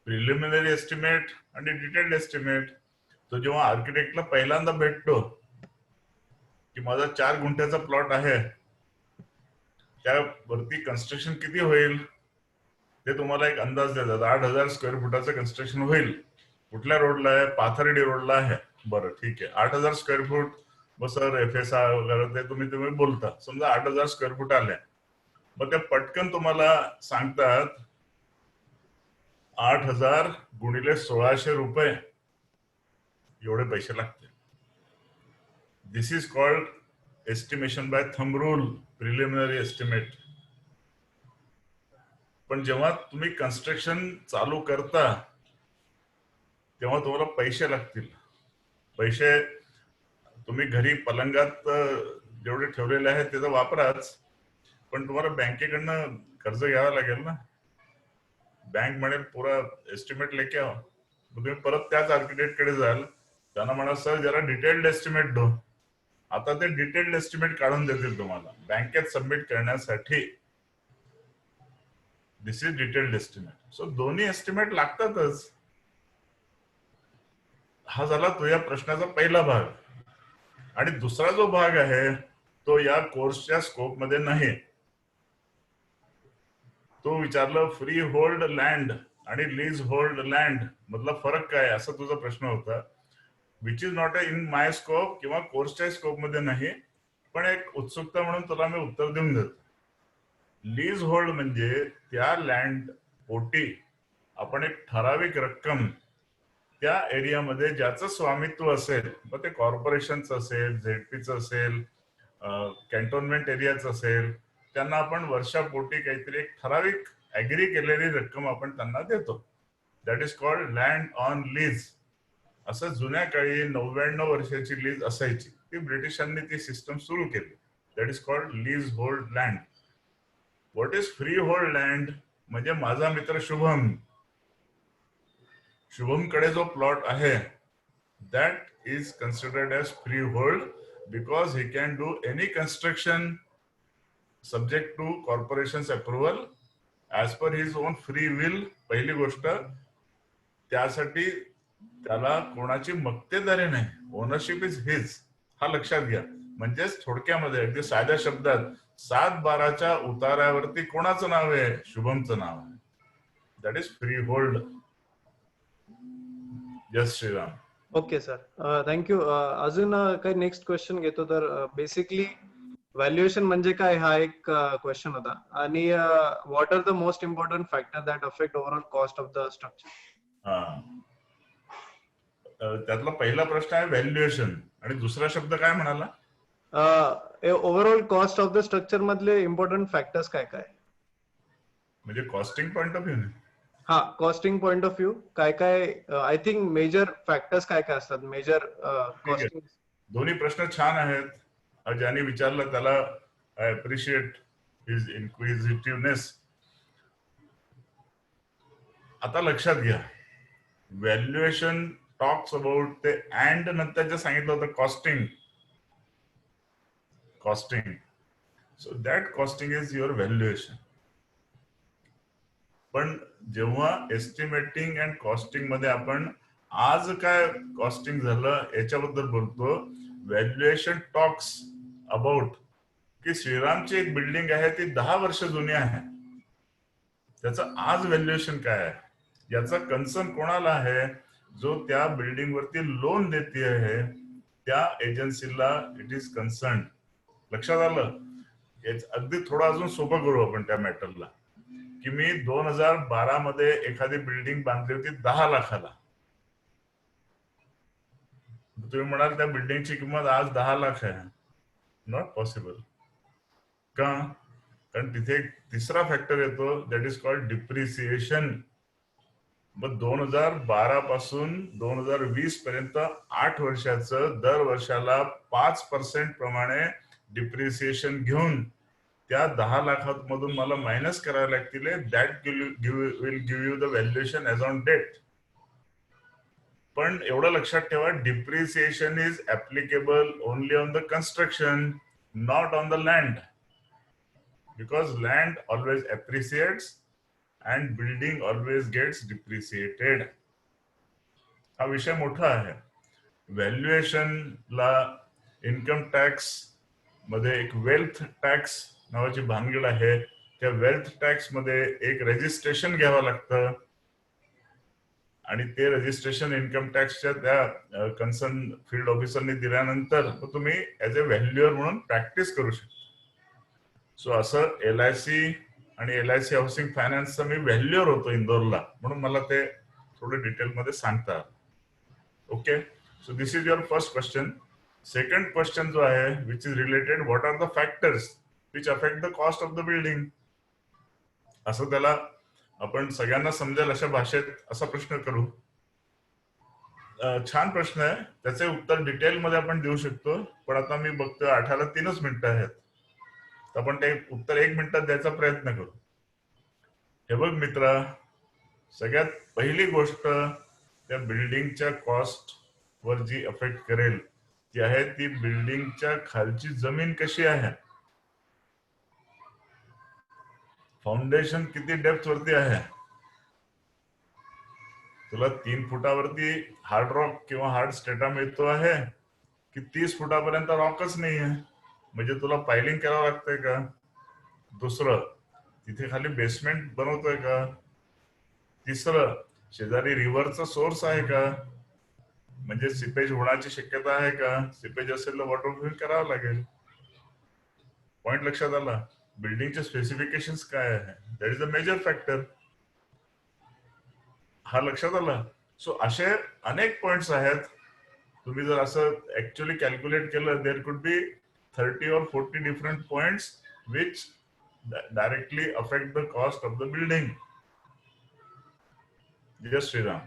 प्रिलिमिनरी एस्टिमेट आणि डिटेल्ड एस्टिमेट. तो जेव्हा आर्किटेक्टला पहिल्यांदा भेटतो की माझा 4 गुंठ्याचा प्लॉट आहे, त्यावरती कन्स्ट्रक्शन किती होईल ते तुम्हाला एक अंदाज देतात. 8,000 स्क्वेअर फुटाचं कन्स्ट्रक्शन होईल. कुठल्या रोडला आहे? पाथर्डी रोडला आहे. बरं ठीक आहे. 8,000 स्क्वेअर फूट सर FSI वगैरे ते तुम्ही बोलता. समजा 8,000 स्क्वेअर फूट आल्या, मग ते पटकन तुम्हाला सांगतात 8,000 गुणिले 1,600 रुपये एवढे पैसे लागतील. This is called estimation by thumb rule, preliminary estimate. पण जेव्हा तुम्ही कन्स्ट्रक्शन चालू करता तेव्हा तुम्हाला पैसे लागतील. पैसे तुम्ही घरी पलंगात जेवढे ठेवलेले आहेत ते तर वापराच, पण तुम्हाला बँकेकडनं कर्ज घ्यावं लागेल ना. बँक म्हणेल पुरा एस्टिमेट लेके आओ. तुम्ही परत त्याच आर्किटेक्टकडे जाल, त्यांना म्हणा सर जरा डिटेल्ड एस्टिमेट दो. आता ते डिटेल्ड एस्टिमेट काढून देतील तुम्हाला बँकेत सबमिट करण्यासाठी. दिस इज डिटेल्ड एस्टिमेट. सो दोन्ही एस्टिमेट लागतातच. हा झाला तुझ्या प्रश्नाचा पहिला भाग. आणि दुसरा जो भाग आहे तो या कोर्सच्या स्कोप मध्ये नाही. तो विचारलं फ्री होल्ड लँड आणि लीज होल्ड लँड मधला फरक काय, असा तुझा प्रश्न होता. Which is not in my scope किंवा कोर्सच्या स्कोप मध्ये नाही, पण एक उत्सुकता म्हणून तुला मी उत्तर देऊन देतो. लीज होल्ड म्हणजे त्या लँड पोटी आपण एक ठराविक रक्कम त्या एरियामध्ये ज्याचं स्वामित्व असेल, मग ते कॉर्पोरेशनचं असेल, झेडपीचं असेल, कॅन्टोन्मेंट एरियाचं असेल, त्यांना आपण वर्षापोटी काहीतरी एक ठराविक ऍग्री केलेली रक्कम आपण त्यांना देतो. That is called land on lease. असं जुन्या काळी 99 वर्षाची लीज असायची, ती ब्रिटिशांनी ती सिस्टम सुरू केली. That is called leasehold land. What is freehold land म्हणजे माझा मित्र शुभम कडे जो प्लॉट आहे that is considered as freehold because he can do any construction subject to corporation's approval as per his own free will. पहिली गोष्ट, त्यासाठी त्याला कोणाची मक्तेदारी नाही, ओनरशिप इज हिज. हा लक्षात घ्या. म्हणजेच थोडक्यामध्ये अगदी साध्या शब्दात 7/12च्या उतार्यावरती कोणाचं नाव आहे? शुभमचं नाव आहे. That is free hold. Yes Shriram. Okay sir, thank you. अजून काही नेक्स्ट क्वेश्चन घेतो. तर बेसिकली व्हॅल्युएशन म्हणजे काय हा एक क्वेश्चन होता. आणि what are the most important factor that affect overall cost of the structure. त्यातला पहिला प्रश्न आहे व्हॅल्युएशन, आणि दुसरा शब्द काय म्हणाला? Overall cost of the structure मधले इम्पॉर्टंट फॅक्टर्स काय काय, म्हणजे कॉस्टिंग पॉइंट ऑफ व्ह्यू. हा, कॉस्टिंग पॉइंट ऑफ व्ह्यू काय काय, आय थिंक मेजर फॅक्टर्स काय काय असतात मेजर कॉस्टिंग. दोन्ही प्रश्न छान आहेत. ज्यांनी विचारलं त्याला आय अप्रिशिएट हिज इन्क्विजिटिव्हनेस. आता लक्षात घ्या, व्हॅल्युएशन टॉक्स अबाउट ते अँड नंतर जे सांगितलं होतं costing. So that costing is your valuation. पण जेव्हा एस्टिमेटिंग अँड कॉस्टिंग मध्ये आपण आज काय कॉस्टिंग झालं याच्याबद्दल बोलतो, व्हॅल्युएशन टॉक्स अबाउट की श्रीरामची एक बिल्डिंग आहे ती 10 वर्ष जुनी आहे, त्याचं आज व्हॅल्युएशन काय आहे, याचा कन्सर्न कोणाला आहे? जो त्या बिल्डिंग वरती लोन देते आहे त्या एजन्सीला इट इज कन्सर्न. लक्षात आलं? अगदी थोडं अजून सोपं करू आपण त्या मॅटरला, की मी 2012 मध्ये एखादी बिल्डिंग बांधली होती 10 लाखाला. तुम्ही म्हणाल त्या बिल्डिंगची किंमत आज 10 लाख आहे. Not possible. का? कारण तिथे एक तिसरा फॅक्टर येतो दॅट इज कॉल्ड डिप्रिसिएशन. मग 2012 पासून 2020 पर्यंत 8 वर्षाचं दर वर्षाला 5% प्रमाणे डिप्रिसिएशन घेऊन त्या 10 लाखांमधून मला मायनस करायला लागतील. That will give you the valuation as on date. पण एवढं लक्षात ठेवा, depreciation is applicable only on the construction, not on the land, because land always appreciates and building always gets depreciated. हा विषय मोठा आहे. व्हॅल्युएशनला इन्कम टॅक्स मध्ये एक वेल्थ टॅक्स नावाची भानगड आहे. त्या वेल्थ टॅक्स मध्ये एक रजिस्ट्रेशन घ्यावं लागतं आणि ते रजिस्ट्रेशन इन्कम टॅक्सच्या त्या कन्सर्न फील्ड ऑफिसरनी दिल्यानंतर तुम्ही ऍज अ व्हॅल्युअर म्हणून प्रॅक्टिस करू शकता. सो असं LIC आणि LIC हाऊसिंग फायनान्सचा मी व्हॅल्युअर होतो इंदोरला, म्हणून मला ते थोडं डिटेलमध्ये सांगता आलं. Okay, so this is your first question. Second question जो आहे which is related, what are the factors which affect the cost of the building. असं त्याला आपण सगळ्यांना समजेल अशा भाषेत असा प्रश्न करू. छान प्रश्न आहे, त्याचे उत्तर डिटेलमध्ये आपण देऊ शकतो, पण आता मी बघतो 8ला 3च मिनिटं आहेत, तर आपण ते उत्तर 1 मिनिटात द्यायचा प्रयत्न करू. हे बघ मित्रा, सगळ्यात पहिली गोष्ट त्या बिल्डिंगच्या कॉस्ट वर जी अफेक्ट करेल ती आहे ती बिल्डिंगच्या खालची जमीन कशी आहे, फाउंडेशन किती डेप्थ वरती आहे. तुला 3 फुटावरती हार्ड रॉक किंवा हार्ड स्टेटा मिळतो आहे की 30 फुटापर्यंत रॉकच नाही आहे, म्हणजे तुला पायलिंग करावं लागतंय का. दुसरं, तिथे खाली बेसमेंट बनवतोय का. तिसरं, शेजारी रिव्हरचा सोर्स आहे का, म्हणजे सिपेज होण्याची शक्यता आहे का. सिपेज असेल तर वॉटरप्रूफिंग करावं लागेल. पॉइंट लक्षात आला. बिल्डिंगचे स्पेसिफिकेशन्स काय आहे, that is a major factor. हा लक्षात आला. सो असे अनेक पॉइंट्स आहेत. तुम्ही जर असं ऍक्च्युअली कॅल्क्युलेट केलं, there could be 30 or 40 different points which directly affect the cost of the building. जय श्रीराम.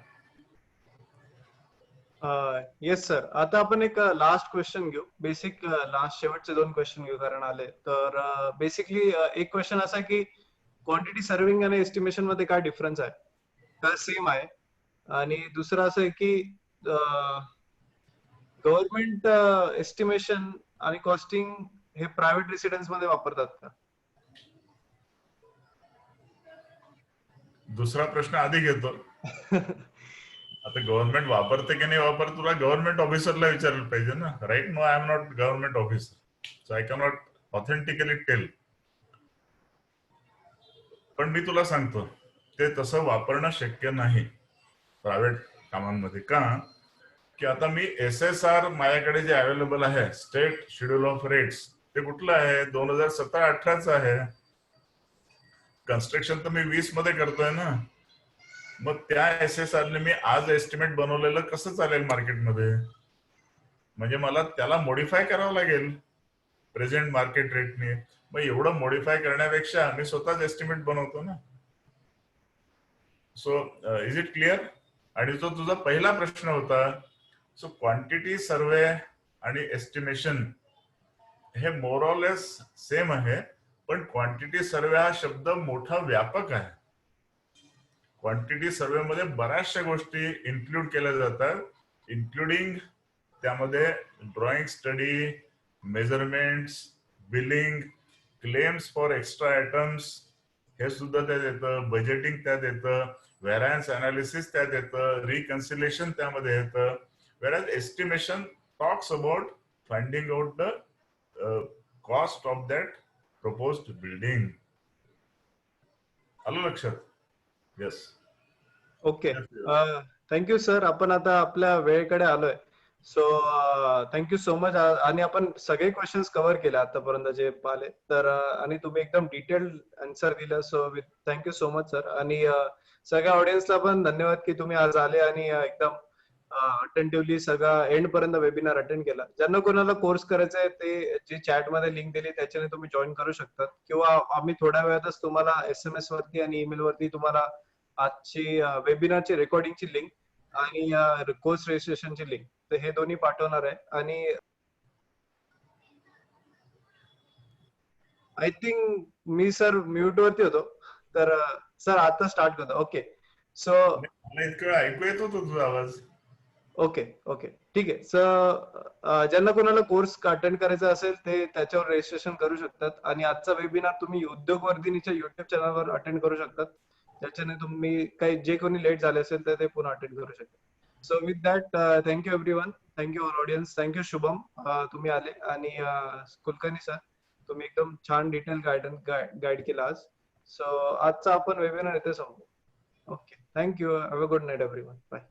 येस सर, आता आपण एक लास्ट क्वेश्चन घेऊ. बेसिक लास्ट शेवटचे 2 क्वेश्चन घेऊ कारण आले. तर बेसिकली एक क्वेश्चन असा की क्वांटिटी सर्विंग आणि एस्टिमेशन मध्ये काय डिफरन्स आहे, का सेम आहे. आणि दुसरं असं आहे की गव्हर्नमेंट एस्टिमेशन आणि कॉस्टिंग हे प्रायव्हेट रेसिडेन्स मध्ये वापरतात का. दुसरा प्रश्न आधी घेतो. आता गव्हर्नमेंट वापरते की नाही वापरते, तुला गव्हर्नमेंट ऑफिसरला विचारलं पाहिजे ना. Right no, I am not government officer, so I cannot authentically tell. पण मी तुला सांगतो ते तसं वापरणं शक्य नाही प्रायव्हेट कामांमध्ये. का की आता मी SSR माझ्याकडे जे अवेलेबल आहे, स्टेट शेड्यूल ऑफ रेट्स, ते कुठलं आहे, 2017-18 आहे. कन्स्ट्रक्शन तर मी 20 मध्ये करतोय ना. मग त्या SSR ने मी आज एस्टिमेट बनवलेलं कसं चालेल मार्केटमध्ये, म्हणजे मला त्याला मॉडिफाय करावं लागेल प्रेझेंट मार्केट रेटने. मग एवढं मॉडिफाय करण्यापेक्षा मी स्वतःच एस्टिमेट बनवतो ना. So is it clear. आणि जो तुझा पहिला प्रश्न होता, सो क्वांटिटी सर्वे आणि एस्टिमेशन हे मोर ऑर लेस सेम आहे, पण क्वांटिटी सर्वे हा शब्द मोठा व्यापक आहे. क्वांटिटी सर्वे मध्ये बऱ्याचशा गोष्टी इन्क्लूड केल्या जातात, इन्क्लुडिंग त्यामध्ये drawing study, measurements, billing, claims for extra items हे सुद्धा त्यात येतं, बजेटिंग त्यात येतं, व्हेरियन्स अनालिसिस त्यात येतं, रिकन्सिलेशन त्यामध्ये येतं. Whereas estimation talks about finding out the cost of that proposed building. आलं लक्षात. येस. Okay, thank you sir. आपण आता आपल्या वेळेकडे आलोय. So thank you so much. आणि आपण सगळे क्वेश्चन्स कव्हर केले आतापर्यंत जे आले, तर आणि तुम्ही एकदम डिटेल्ड आन्सर दिलं. So thank you so much sir. आणि सगळ्या ऑडियन्सला पण धन्यवाद की तुम्ही आज आले आणि एकदम अटेंटिव्हली सगळा एंड पर्यंत वेबिनार अटेंड केला. ज्यांना कोणाला कोर्स करायचा आहे ते जे चॅट मध्ये लिंक दिली त्याच्याने तुम्ही जॉईन करू शकतात, किंवा आम्ही थोड्या वेळातच तुम्हाला SMS वरती आणि ईमेल वरती तुम्हाला आजची वेबिनारची रेकॉर्डिंगची लिंक आणि कोर्स रजिस्ट्रेशनची लिंक, तर हे दोन्ही पाठवणार आहे. आणि I think me sir mute वरती होतो, तर सर आता स्टार्ट करतो. ओके, सो मला इतकं ऐकू येत होतं तुझा आवाज. ओके ओके, ठीक आहे. सर ज्यांना कोणाला कोर्स अटेंड करायचा असेल ते त्याच्यावर रजिस्ट्रेशन करू शकतात. आणि आजचा वेबिनार तुम्ही उद्योगवर्धिनीच्या युट्यूब चॅनलवर अटेंड करू शकतात, ज्याच्याने तुम्ही काही जे कोणी लेट झाले असेल तर ते पुन्हा अटेंड करू शकतात. So with that, thank you everyone, thank you all audience, thank you Shubham, तुम्ही आले. आणि कुलकर्णी सर, तुम्ही एकदम छान डिटेल गाईड केला आज. सो आजचा आपण वेबिनार इथे संपू. Okay. Thank you. Have a good night everyone. Bye.